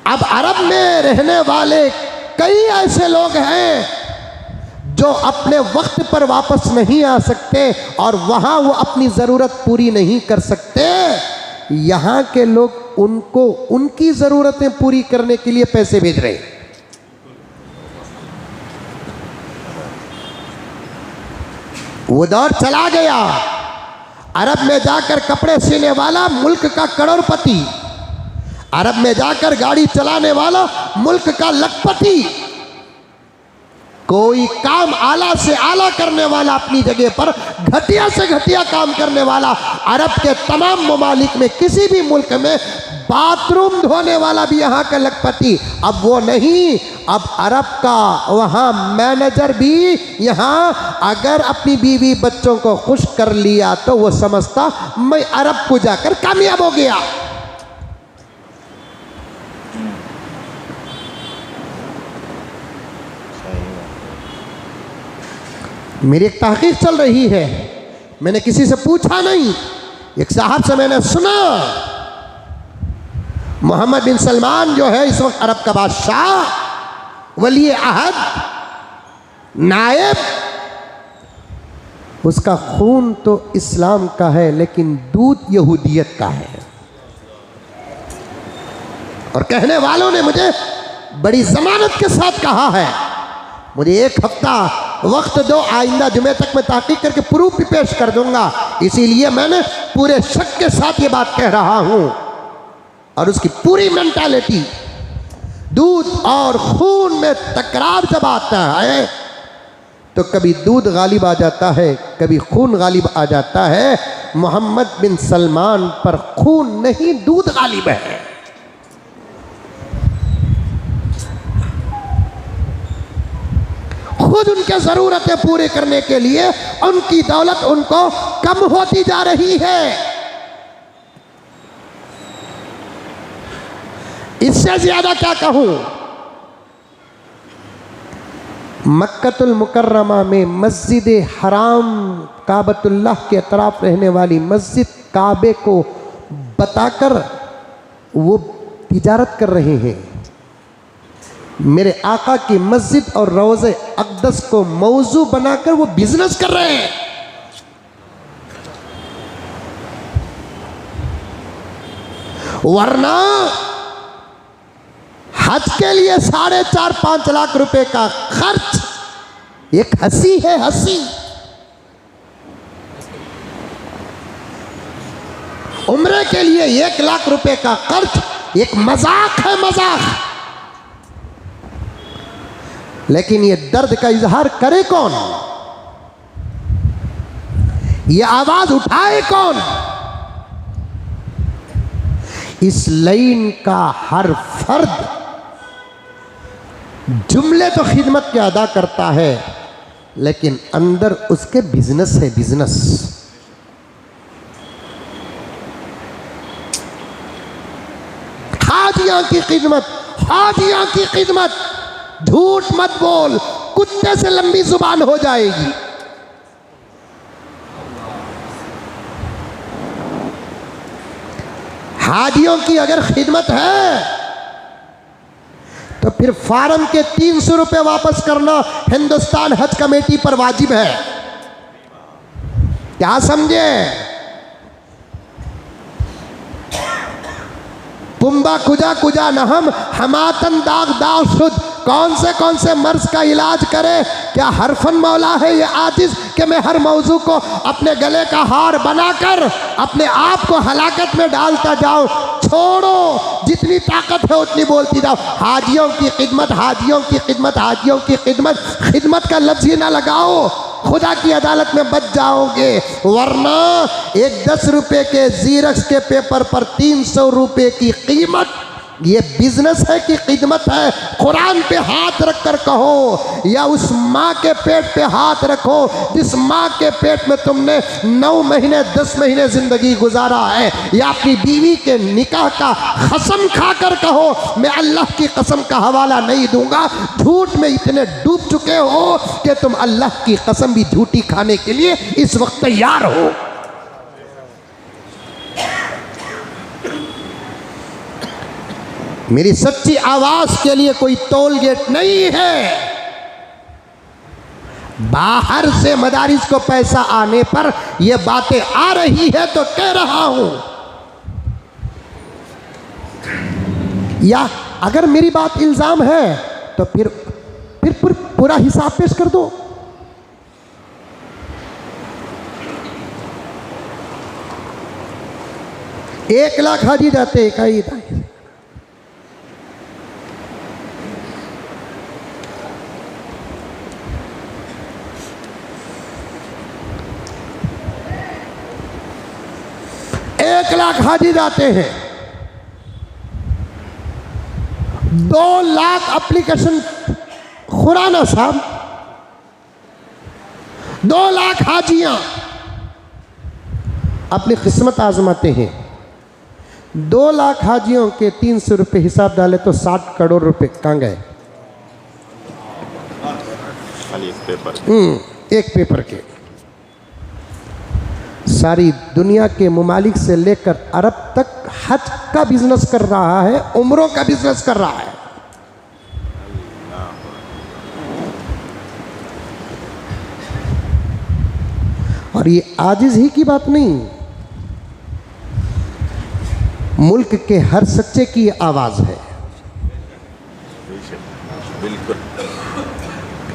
अब अरब में रहने वाले कई ऐसे लोग हैं जो अपने वक्त पर वापस नहीं आ सकते और वहां वो अपनी ज़रूरत पूरी नहीं कर सकते। यहाँ के लोग उनको उनकी ज़रूरतें पूरी करने के लिए पैसे भेज रहे हैं। वो दौर चला गया, अरब में जाकर कपड़े सीने वाला मुल्क का करोड़पति, अरब में जाकर गाड़ी चलाने वाला मुल्क का लखपति, कोई काम आला से आला करने वाला अपनी जगह पर घटिया से घटिया काम करने वाला, अरब के तमाम ममालिक में किसी भी मुल्क में बाथरूम धोने वाला भी यहाँ का लखपति। अब वो नहीं, अब अरब का वहाँ मैनेजर भी यहाँ अगर अपनी बीवी बच्चों को खुश कर लिया तो वो समझता मैं अरब को जाकर कामयाब हो गया। मेरी एक तहकीक चल रही है, मैंने किसी से पूछा नहीं, एक साहब से मैंने सुना, मोहम्मद बिन सलमान जो है इस वक्त अरब का बादशाह, वली अहद, नायब, उसका खून तो इस्लाम का है लेकिन दूध यहूदियत का है। और कहने वालों ने मुझे बड़ी जमानत के साथ कहा है, मुझे 1 हफ्ता वक्त दो, आइंदा जुमे तक मैं तहकीक करके प्रूफ भी पेश कर दूंगा। इसीलिए मैंने पूरे शक के साथ ये बात कह रहा हूं। और उसकी पूरी मेंटालिटी, दूध और खून में तकरार जब आता है तो कभी दूध गालिब आ जाता है, कभी खून गालिब आ जाता है। मोहम्मद बिन सलमान पर खून नहीं, दूध गालिब है। खुद उनके ज़रूरतें पूरे करने के लिए उनकी दौलत उनको कम होती जा रही है। इससे ज्यादा क्या कहूं। मक्कतुल मुकर्रमा में मस्जिद हराम काबतुल्लाह के अतराफ रहने वाली मस्जिद काबे को बताकर वो तिजारत कर रहे हैं। मेरे आका की मस्जिद और रोज़े अक़दस को मौजू बनाकर वो बिजनेस कर रहे हैं। वरना हज के लिए 4.5-5 लाख रुपए का खर्च एक हंसी है, हंसी। उम्रे के लिए 1 लाख रुपए का खर्च एक मजाक है, मजाक। लेकिन ये दर्द का इजहार करे कौन, ये आवाज उठाए कौन। इस लाइन का हर फर्द जुमले तो खिदमत के अदा करता है लेकिन अंदर उसके बिजनेस है, बिजनेस। हाजियां की खिदमत, हाजियां की खिदमत। झूठ मत बोल, कुत्ते से लंबी जुबान हो जाएगी। हाजियों की अगर खिदमत है तो फिर फार्म के 300 रुपए वापस करना हिंदुस्तान हज कमेटी पर वाजिब है। क्या समझे। पुम्बा कुजा कुजा नहम हमातन दाग दाव शुद्ध। कौन से मर्ज का इलाज करे। क्या हरफन मौला है ये आजिज कि मैं हर मौजू को अपने गले का हार बनाकर अपने आप को हलाकत में डालता जाऊं। छोड़ो, जितनी ताकत है उतनी बोलती जाओ। हाजियों की खिदमत, हाजियों की खिदमत, हाजियों की खिदमत। खिदमत का लफ्ज़ ही ना लगाओ, खुदा की अदालत में बच जाओगे। वरना एक 10 रुपए के जीरक्स के पेपर पर 300 रुपए की कीमत, ये बिजनेस है कि खिदमत है। कुरान पे हाथ रख कर कहो, या उस माँ के पेट पे हाथ रखो जिस माँ के पेट में तुमने 9 महीने 10 महीने जिंदगी गुजारा है, या अपनी बीवी के निकाह का कसम खाकर कहो मैं अल्लाह की कसम का हवाला नहीं दूंगा। झूठ में इतने डूब चुके हो कि तुम अल्लाह की कसम भी झूठी खाने के लिए इस वक्त तैयार हो। मेरी सच्ची आवाज के लिए कोई टोल गेट नहीं है। बाहर से मदारिस को पैसा आने पर यह बातें आ रही है तो कह रहा हूं। या अगर मेरी बात इल्जाम है तो फिर पूरा हिसाब पेश कर दो। एक लाख हाजी जाते इकाई 1 लाख हाजी जाते हैं। 2 लाख एप्लीकेशन खुराना साहब, 2 लाख हाजियां अपनी किस्मत आजमाते हैं। 2 लाख हाजियों के 300 रुपये हिसाब डाले तो 60 करोड़ रुपए कहाँ गए। एक पेपर के। सारी दुनिया के मुमालिक से लेकर अरब तक हज का बिजनेस कर रहा है, उम्रों का बिजनेस कर रहा है। और ये आजिज ही की बात नहीं, मुल्क के हर सच्चे की आवाज है।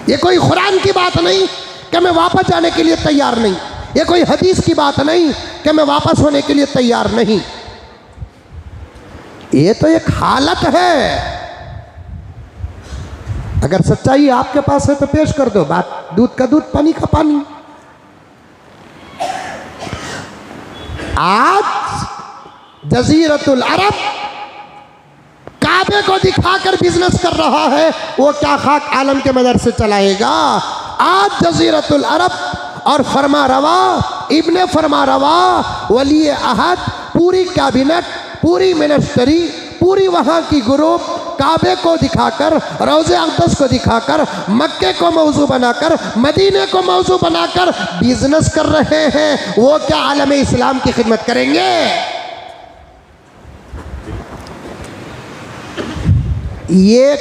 ये कोई कुरान की बात नहीं कि मैं वापस जाने के लिए तैयार नहीं, ये कोई हदीस की बात नहीं कि मैं वापस होने के लिए तैयार नहीं। ये तो एक हालत है। अगर सच्चाई आपके पास है तो पेश कर दो, बात दूध का दूध पानी का पानी। आज जजीरतुल अरब काबे को दिखाकर बिजनेस कर रहा है, वो क्या खाक आलम के मदर से चलाएगा। आज जजीरतुल अरब और फरमा रवा, इब्ने फरमा रवा, वली अहद, पूरी कैबिनेट, पूरी मिनिस्ट्री, पूरी वहाँ की ग्रुप काबे को दिखाकर, रोज़े अक़दस को दिखाकर, मक्के को मौजू बनाकर, मदीने को मौजू बनाकर बिजनेस कर रहे हैं। वो क्या आलम इस्लाम की खिदमत करेंगे? ये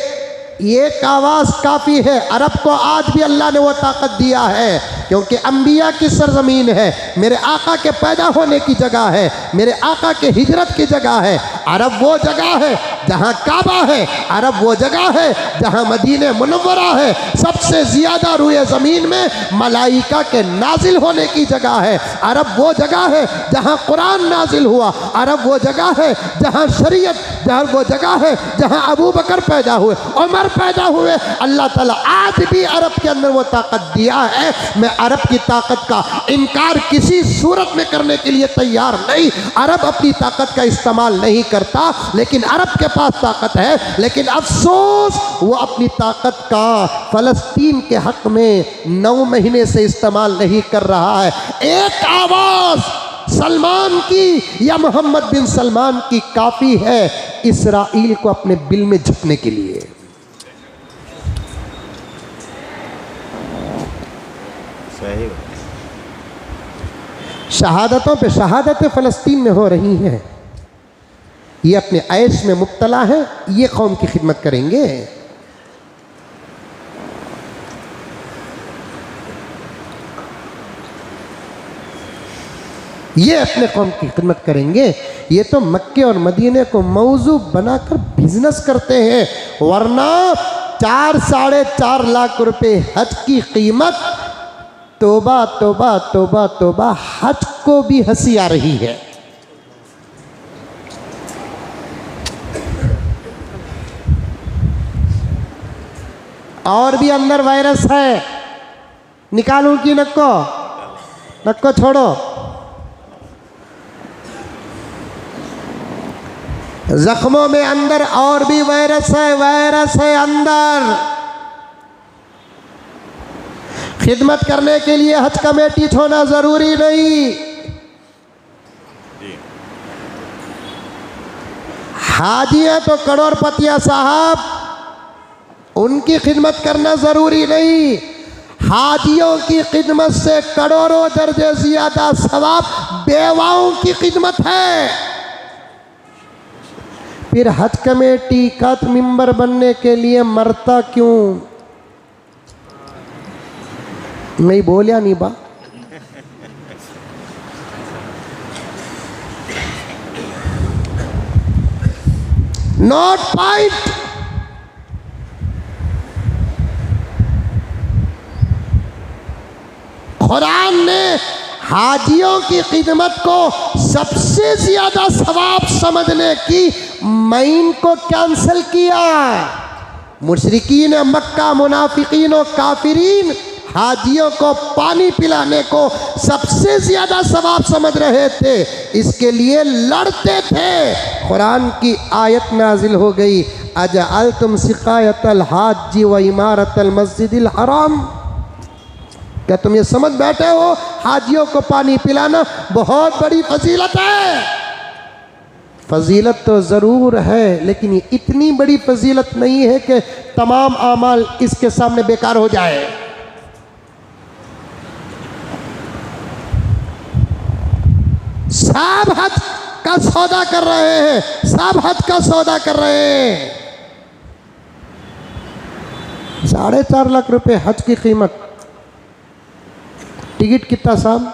आवाज़ काफ़ी है। अरब को आज भी अल्लाह ने वो ताकत दिया है, क्योंकि अंबिया की सरजमीन है, मेरे आका के पैदा होने की जगह है, मेरे आका के हिजरत की जगह है। अरब वो जगह है जहाँ काबा है, अरब वो जगह है जहाँ मदीने मुनव्वरा है। सबसे ज़्यादा रुए ज़मीन में मलाइका के नाजिल होने की जगह है। अरब वो जगह है जहाँ कुरान नाजिल हुआ। अरब वो जगह है जहाँ शरीयत, जहाँ वो जगह है जहाँ अबू बकर पैदा हुए, उमर पैदा हुए। अल्लाह ताला आज भी अरब के अंदर वो ताकत दिया है। मैं अरब की ताकत का इनकार किसी सूरत में करने के लिए तैयार नहीं। अरब अपनी ताकत का इस्तेमाल नहीं करता, लेकिन अरब के पास ताकत है। लेकिन अफसोस वो अपनी ताकत का फ़लस्तीन के हक़ में 9 महीने से इस्तेमाल नहीं कर रहा है। एक आवाज़ सलमान की या मोहम्मद बिन सलमान की काफ़ी है इसराइल को अपने बिल में झुकने के लिए। शहादतों पे शहादतें फ़लस्तीन में हो रही हैं। ये अपने ऐश में मुब्तला है, ये कौम की खिदमत करेंगे। ये अपने कौम की खिदमत करेंगे। ये तो मक्के और मदीने को मौजू बनाकर बिजनेस करते हैं, वरना 4 साढ़े 4 लाख रुपए हज की कीमत। तोबा तोबा तोबा तोबा, हज को भी हंसी आ रही है। और भी अंदर वायरस है, निकालूं कि नक्को? नक्को छोड़ो। जख्मों में अंदर और भी वायरस है अंदर। खिदमत करने के लिए हज कमेटी छोड़ना जरूरी नहीं। हाजियां तो करोड़पतिया साहब, उनकी खिदमत करना ज़रूरी नहीं। हाजियों की खिदमत से करोड़ों दर्जे ज़्यादा सवाब बेवाओं की खिदमत है। फिर हज कमेटी का मेंबर बनने के लिए मरता क्यों? नहीं बोलिया नहीं बा। Not point. कुरान ने हाजियों की खिदमत को सबसे ज्यादा सवाब समझने की मईन को कैंसिल किया। मुशरिकीन मक्का, मुनाफिकीन और काफिरीन हाजियों को पानी पिलाने को सबसे ज्यादा सवाब समझ रहे थे, इसके लिए लड़ते थे। कुरान की आयत नाजिल हो गई, अजअल्तुम सिकायतल हाजी व इमारतल मस्जिदिल हराम। क्या तुम ये समझ बैठे हो हाजियों को पानी पिलाना बहुत बड़ी फजीलत है? फजीलत तो ज़रूर है, लेकिन ये इतनी बड़ी फजीलत नहीं है कि तमाम आमाल इसके सामने बेकार हो जाए। सब हज का सौदा कर रहे हैं, सब हज का सौदा कर रहे हैं। 4.5 लाख रुपए हज की कीमत। टिकट कितना साहब?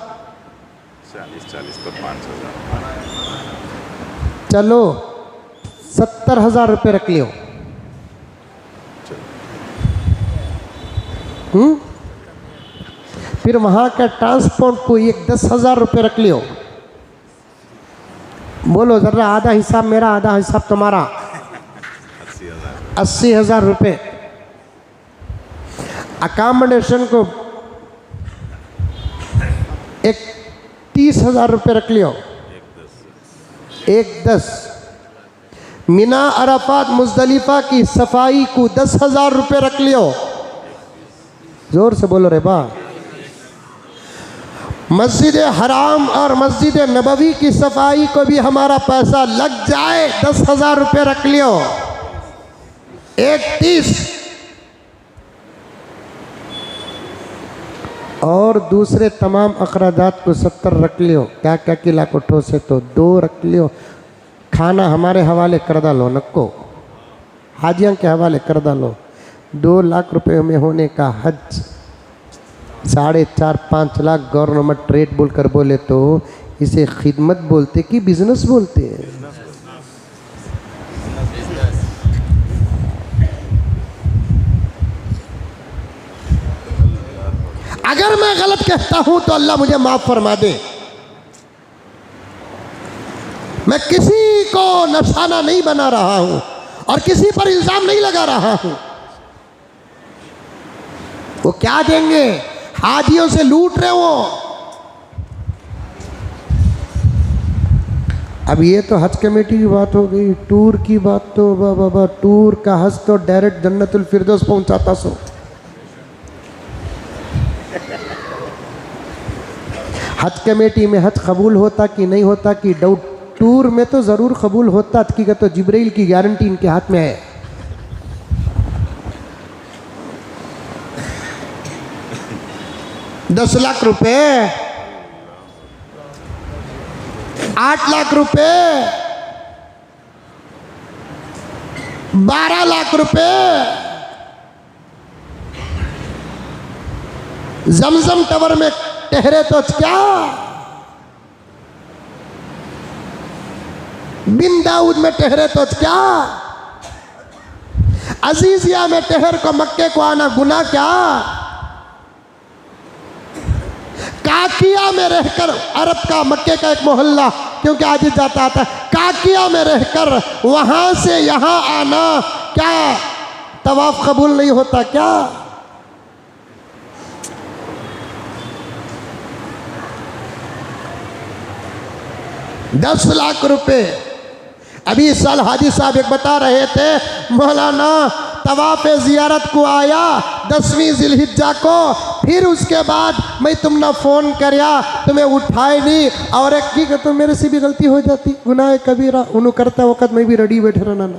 40 पर 5,000। चलो 70,000 रुपये रख लियो। फिर वहाँ का ट्रांसपोर्ट को एक 10,000 रुपये रख लियो। बोलो जरा, आधा हिसाब मेरा, आधा हिसाब तुम्हारा। 80,000 रुपये। अकामोडेशन को एक 30,000 रुपये रख लियो। 1-10। मिना अराफात मुजदलिफा की सफाई को 10,000 रुपये रख लियो। जोर से बोलो रे बा। मस्जिद हराम और मस्जिद नबवी की सफाई को भी हमारा पैसा लग जाए, 10,000 रुपये रख लियो। 1-30। और दूसरे तमाम अखराजात को 70 रख लियो। क्या क्या किला कोठो से तो 2 रख लियो। खाना हमारे हवाले कर डालो, नको हाजियों के हवाले कर डालो। 2 लाख रुपए में होने का हज 4.5-5 लाख गवर्नमेंट रेट बोलकर बोले तो इसे खिदमत बोलते कि बिजनेस बोलते हैं? अगर मैं गलत कहता हूं तो अल्लाह मुझे माफ फरमा दे। मैं किसी को निशाना नहीं बना रहा हूं और किसी पर इल्जाम नहीं लगा रहा हूं। वो क्या देंगे? हाजियों से लूट रहे हो। अब ये तो हज कमेटी की बात हो गई। टूर की बात तो बाबा, टूर का हज तो डायरेक्ट जन्नतुल फिरदौस पहुंचाता सो। हज कमेटी में हज कबूल होता कि नहीं होता कि डाउट, टूर में तो ज़रूर कबूल होता। हकीकत तो जिब्राइल की गारंटी इनके हाथ में है। $10 लाख रुपए, 8 लाख रुपए, 12 लाख रुपए जमजम टावर में ठहरे तो क्या, बिन दाऊद में ठहरे तो क्या, अजीजिया में ठहर को मक्के को आना गुनाह क्या, काकिया में रहकर, अरब का मक्के का एक मोहल्ला क्योंकि आज जाता आता, काकिया में रहकर वहां से यहां आना क्या तवाफ कबूल नहीं होता क्या? $10 लाख रुपए। अभी इस साल हाजी साहब एक बता रहे थे, मौलाना तवाफ़ ज़ियारत को आया 10वीं ज़िलहिज्जा को, फिर उसके बाद मैं तुमने फ़ोन करया, तुम्हें उठाए नहीं, और एक की तो मेरे से भी गलती हो जाती, गुनाह कबीरा, उन्होंने करता वक़्त मैं भी रेडी बैठे रहना ना।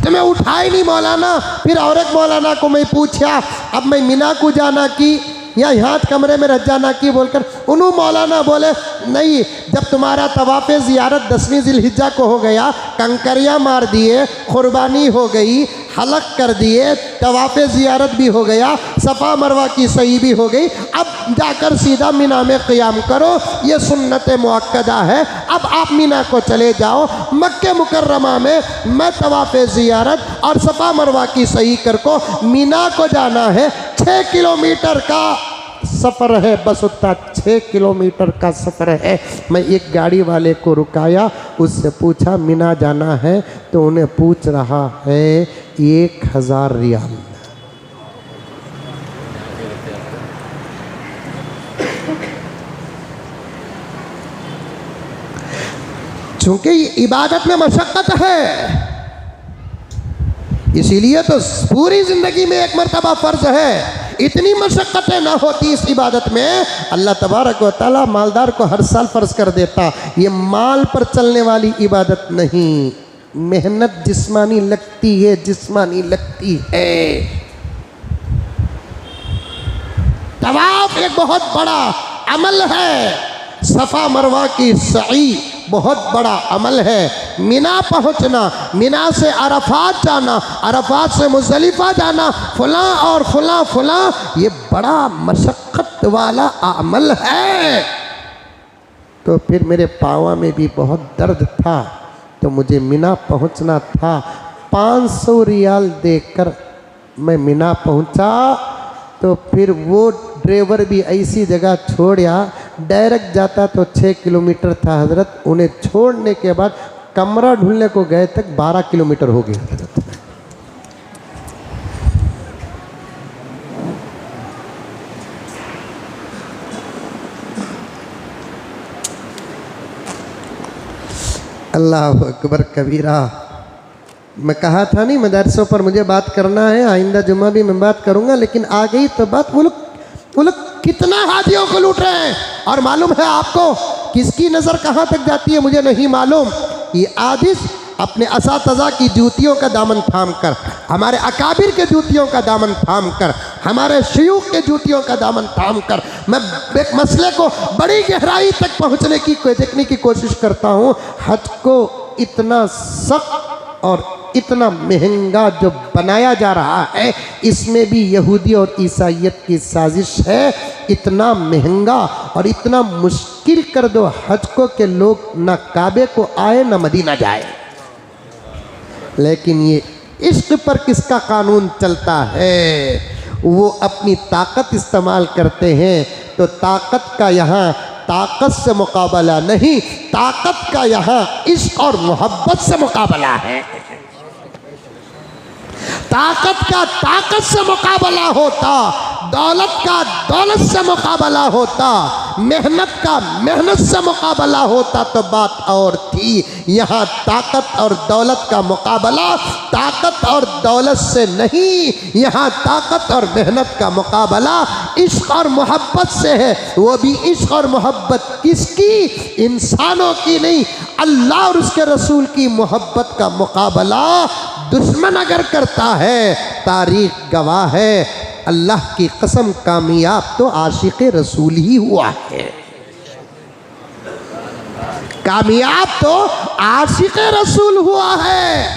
तुम्हें उठाए नहीं मौलाना। फिर और एक मौलाना को मैं पूछा, अब मैं मीना को जाना की या यहाँ कमरे में रह जाना की बोलकर, उन्होंने मौलाना बोले नहीं, जब तुम्हारा तवाफ़ ज़ियारत 10वीं ज़िलहिज्जा को हो गया, कंकरियाँ मार दिए, कुर्बानी हो गई, हलक कर दिए, तवाफ़ ज़ियारत भी हो गया, सफ़ा मरवा की सही भी हो गई, अब जाकर सीधा मीना में क़ियाम करो, ये सुन्नत मुअक्कदा है। अब आप मीना को चले जाओ, मक्के मुकर्रमा में मैं तवाफ़ ज़ियारत और सफ़ा मरवा की सही कर को मीना को जाना है। 6 किलोमीटर का सफ़र है, बस उतना 6 किलोमीटर का सफ़र है। मैं एक गाड़ी वाले को रुकाया, उससे पूछा मीना जाना है, तो उन्हें पूछ रहा है 1000 रियाल। चूंकि इबादत में मशक्क़त है, इसीलिए तो पूरी ज़िंदगी में एक मरतबा फ़र्ज है। इतनी मशक्क़तें ना होती इस इबादत में, अल्लाह तबारक व तआला मालदार को हर साल फ़र्ज कर देता। ये माल पर चलने वाली इबादत नहीं, मेहनत जिस्मानी लगती है, जिस्मानी लगती है। तवाफ एक बहुत बड़ा अमल है। सफ़ा मरवा की सई बहुत बड़ा अमल है। मिना पहुंचना, मिना से अरफात जाना, अरफात से मुज़दलिफ़ा जाना, फलां और फलां फलां, ये बड़ा मशक्क़त वाला अमल है। तो फिर मेरे पाँव में भी बहुत दर्द था, तो मुझे मिना पहुंचना था। 500 रियाल देकर मैं मिना पहुंचा। तो फिर वो ड्राइवर भी ऐसी जगह छोड़ा, डायरेक्ट जाता तो 6 किलोमीटर था हजरत। उन्हें छोड़ने के बाद कमरा ढूंढने को गए तक 12 किलोमीटर हो गया हजरत। अल्लाह अकबर कबीरा। मैं कहा था नहीं मदरसों पर मुझे बात करना है, आइंदा जुम्मा भी मैं बात करूंगा, लेकिन आ गई तो बात। वो लोग कितना हादियों को लूट रहे हैं। और मालूम है आपको किसकी नज़र कहाँ तक जाती है मुझे नहीं मालूम। ये आदिश अपने असातिज़ा की जूतियों का दामन थाम कर, हमारे अकाबिर के जूतियों का दामन थाम कर, हमारे शयूख के जूतियों का दामन थाम कर मैं एक मसले को बड़ी गहराई तक पहुँचने की देखने की कोशिश करता हूँ। हज को इतना सख्त और इतना महंगा जो बनाया जा रहा है, इसमें भी यहूदी और ईसाइयत की साजिश है। इतना महंगा और इतना मुश्किल कर दो हज को कि लोग ना काबे को आए ना मदीना जाए। लेकिन ये इश्क पर किसका कानून चलता है? वो अपनी ताकत इस्तेमाल करते हैं। तो ताकत का यहाँ ताकत से मुकाबला नहीं, ताकत का यहाँ इश्क और मोहब्बत से मुकाबला है। ताकत का ताकत से मुकाबला होता, दौलत का दौलत से मुकाबला होता, मेहनत का मेहनत से मुकाबला होता तो बात और थी। यहाँ ताकत और दौलत का मुकाबला ताकत और दौलत से नहीं, यहाँ ताकत और मेहनत का मुकाबला इश्क और मोहब्बत से है। वो भी इश्क और मोहब्बत किसकी? इंसानों की नहीं, अल्लाह और उसके रसूल की मोहब्बत का मुकाबला दुश्मन अगर करता है, तारीख गवाह है, अल्लाह की कसम कामयाब तो आशिक रसूल ही हुआ है। कामयाब तो आशिक रसूल हुआ है।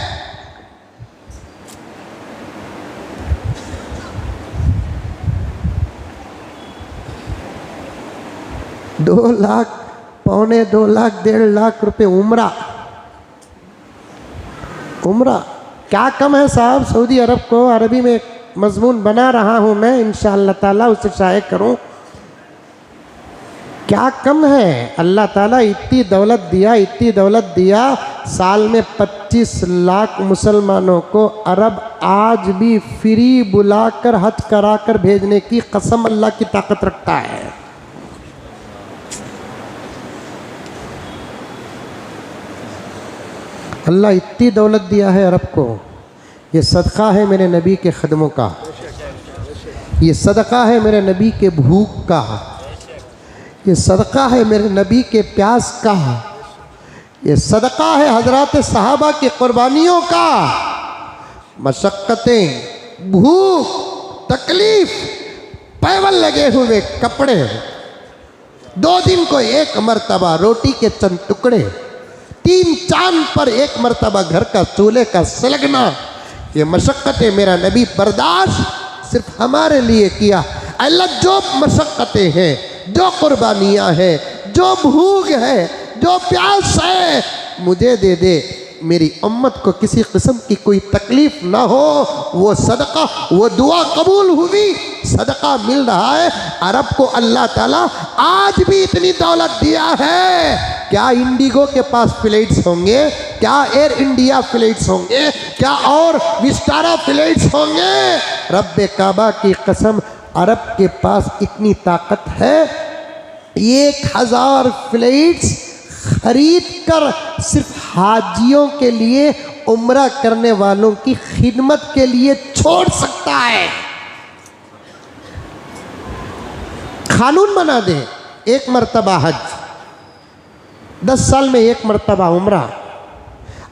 2 लाख, पौने 2 लाख, 1.5 लाख रुपए उम्रा क्या कम है साहब? सऊदी अरब को अरबी में एक मजमून बना रहा हूँ मैं, इंशाअल्लाह ताला उसे शाये करूँ। क्या कम है? अल्लाह ताला इतनी दौलत दिया, इतनी दौलत दिया। साल में 25 लाख मुसलमानों को अरब आज भी फ्री बुलाकर हज कराकर भेजने की कसम अल्लाह की ताकत रखता है। अल्लाह इतनी दौलत दिया है अरब को। ये सदका है मेरे नबी के ख़दमों का, ये सदका है मेरे नबी के भूख का, ये सदका है मेरे नबी के प्यास का, ये सदका है हजरात सहाबा की कुर्बानियों का। मशक्क़तें, भूख, तकलीफ़, पैवल लगे हुए कपड़े, 2 दिन को 1 मरतबा रोटी के चंद टुकड़े, 3 चांद पर 1 मरतबा घर का चूल्हे का सलगना, ये मशक्क़तें मेरा नबी बर्दाश्त सिर्फ हमारे लिए किया। अल्लाह जो मशक्क़तें हैं, जो कुर्बानियाँ हैं, जो भूख है, जो प्यास है, मुझे दे दे। मेरी उम्मत को किसी किस्म की कोई तकलीफ़ ना हो। वो सदका, वो दुआ कबूल हुई, सदका मिल रहा है। अरब को अल्लाह ताला आज भी इतनी दौलत दिया है। क्या इंडिगो के पास फ्लाइट्स होंगे? क्या एयर इंडिया फ्लाइट्स होंगे? क्या और विस्टारा फ्लाइट्स होंगे? रब्बे काबा की कसम, अरब के पास इतनी ताकत है, 1000 फ्लाइट्स खरीद कर सिर्फ हाजियों के लिए, उम्रा करने वालों की खिदमत के लिए छोड़ सकता है। कानून बना दे, 1 मरतबा हज, 10 साल में 1 मरतबा उम्रा।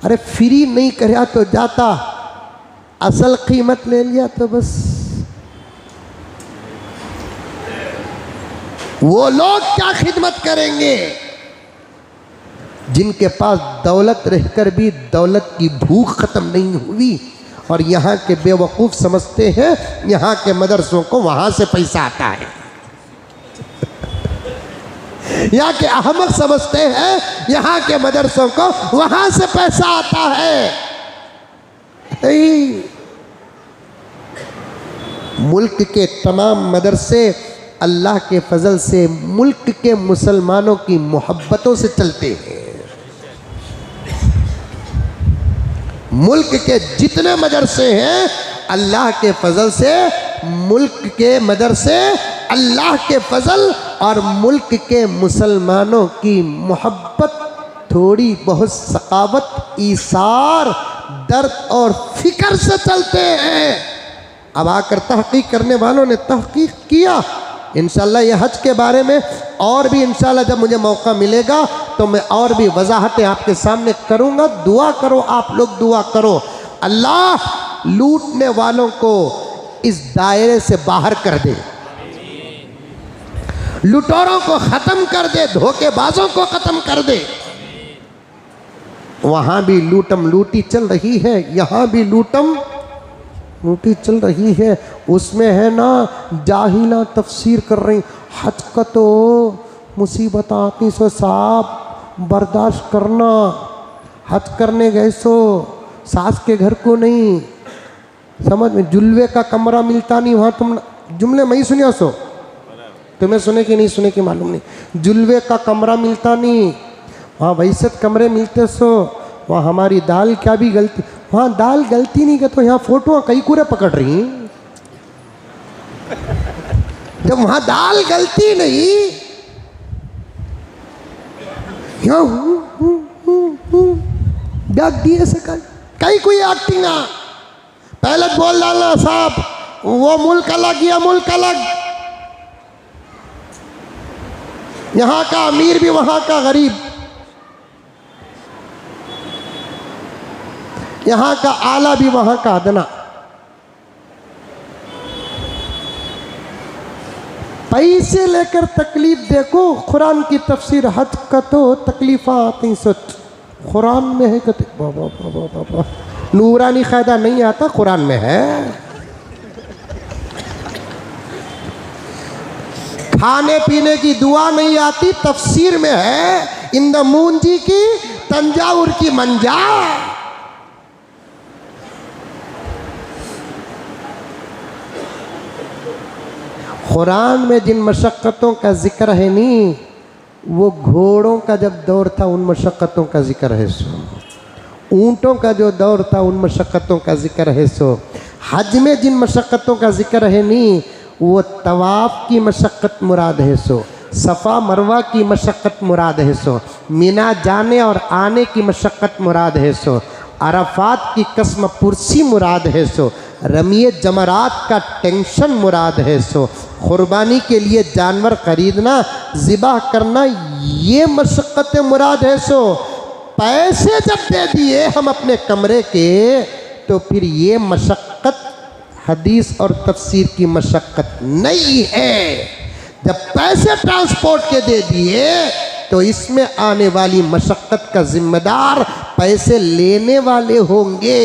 अरे फ्री नहीं कराया तो जाता, असल कीमत ले लिया तो बस। वो लोग क्या खिदमत करेंगे जिनके पास दौलत रहकर भी दौलत की भूख ख़त्म नहीं हुई, और यहाँ के बेवकूफ़ समझते हैं यहाँ के मदरसों को वहाँ से पैसा आता है। यहाँ के अहमक समझते हैं यहाँ के मदरसों को वहाँ से पैसा आता है। मुल्क के तमाम मदरसे अल्लाह के फजल से मुल्क के मुसलमानों की मोहब्बतों से चलते हैं। मुल्क के जितने मदरसे हैं अल्लाह के फजल से, मुल्क के मदरसे अल्लाह के फजल और मुल्क के मुसलमानों की मोहब्बत, थोड़ी बहुत सखावत, ईसार, दर्द और फिक्र से चलते हैं। अब आकर तहकीक करने वालों ने तहकीक किया। इंशाल्लाह ये हज के बारे में और भी इंशाल्लाह जब मुझे मौका मिलेगा तो मैं और भी वजाहतें आपके सामने करूँगा। दुआ करो, आप लोग दुआ करो, अल्लाह लूटने वालों को इस दायरे से बाहर कर दे, लुटेरों को ख़त्म कर दे, धोखेबाजों को ख़त्म कर दे। वहाँ भी लूटम लूटी चल रही है, यहाँ भी लूटम लूटी चल रही है। उसमें है ना जाहिला तफसीर कर रही, हज का तो मुसीबत आती सो साहब बर्दाश्त करना, हज करने गए सो सास के घर को नहीं, समझ में जुलवे का कमरा मिलता नहीं वहाँ। तुम जुमले मैं ही सुनिया सो, तुम्हें सुने कि नहीं सुने कि मालूम नहीं। जुलवे का कमरा मिलता नहीं वहाँ, वैसे कमरे मिलते सो वहाँ। हमारी दाल क्या भी गलती, वहाँ दाल गलती नहीं करते, यहाँ फोटो कई कूड़े पकड़ रही। जब वहाँ दाल गलती नहीं, यहाँ जग दिए से कई कोई एक्टिंग ना, पहले बोल डालना साहब वो मुल्क अलग या मुल्क अलग, यहाँ का अमीर भी वहाँ का गरीब, यहाँ का आला भी वहाँ का अदना। पैसे लेकर तकलीफ देखो। कुरान की तफसीर हज का तो तकलीफ़ा आती सच कुरान में है। कहते बाबा बाबा बाबा नूरानी क़ायदा नहीं आता, कुरान में है। खाने पीने की दुआ नहीं आती, तफसीर में है। इंद मूंजी की तंजावुर की मंजा। कुरान में जिन मशक्क़तों का जिक्र है नी, वो घोड़ों का जब दौर था उन मशक्क़तों का जिक्र है सो। ऊँटों का जो दौर था उन मशक्क़तों का जिक्र है सो। हज में जिन मशक्क़तों का जिक्र है नी, वो तवाफ़ की मशक्क़त मुराद है सो, सफ़ा मरवा की मशक्क़त मुराद है सो, मीना जाने और आने की मशक्क़त मुराद है सो, अरफात की कसम पुरसी मुराद है सो, रमिए जमरात का टेंशन मुराद है सो, क़ुरबानी के लिए जानवर ख़रीदना, ज़िबाह करना, ये मशक्क़तें मुराद है सो। पैसे जब दे दिए हम अपने कमरे के, तो फिर ये मशक्क़त हदीस और तफसीर की मशक्क़त नहीं है। जब पैसे ट्रांसपोर्ट के दे दिए तो इसमें आने वाली मशक्क़त का ज़िम्मेदार पैसे लेने वाले होंगे।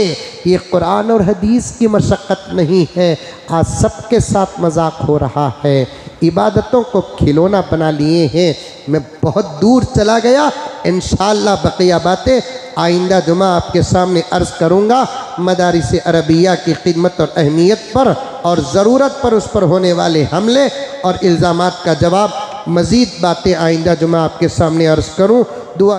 ये कुरान और हदीस की मशक्क़त नहीं है। आज सबके साथ मजाक हो रहा है, इबादतों को खिलौना बना लिए हैं। मैं बहुत दूर चला गया, इंशाअल्लाह बक़िया बातें आइंदा जुमा आपके सामने अर्ज़ करूँगा। मदारिस अरबिया की खिदमत और अहमियत पर और ज़रूरत पर उस पर होने वाले हमले और इल्ज़ामात का जवाब, मज़ीद बातें आइंदा जुमा आपके सामने अर्ज़ करूँ। दुआ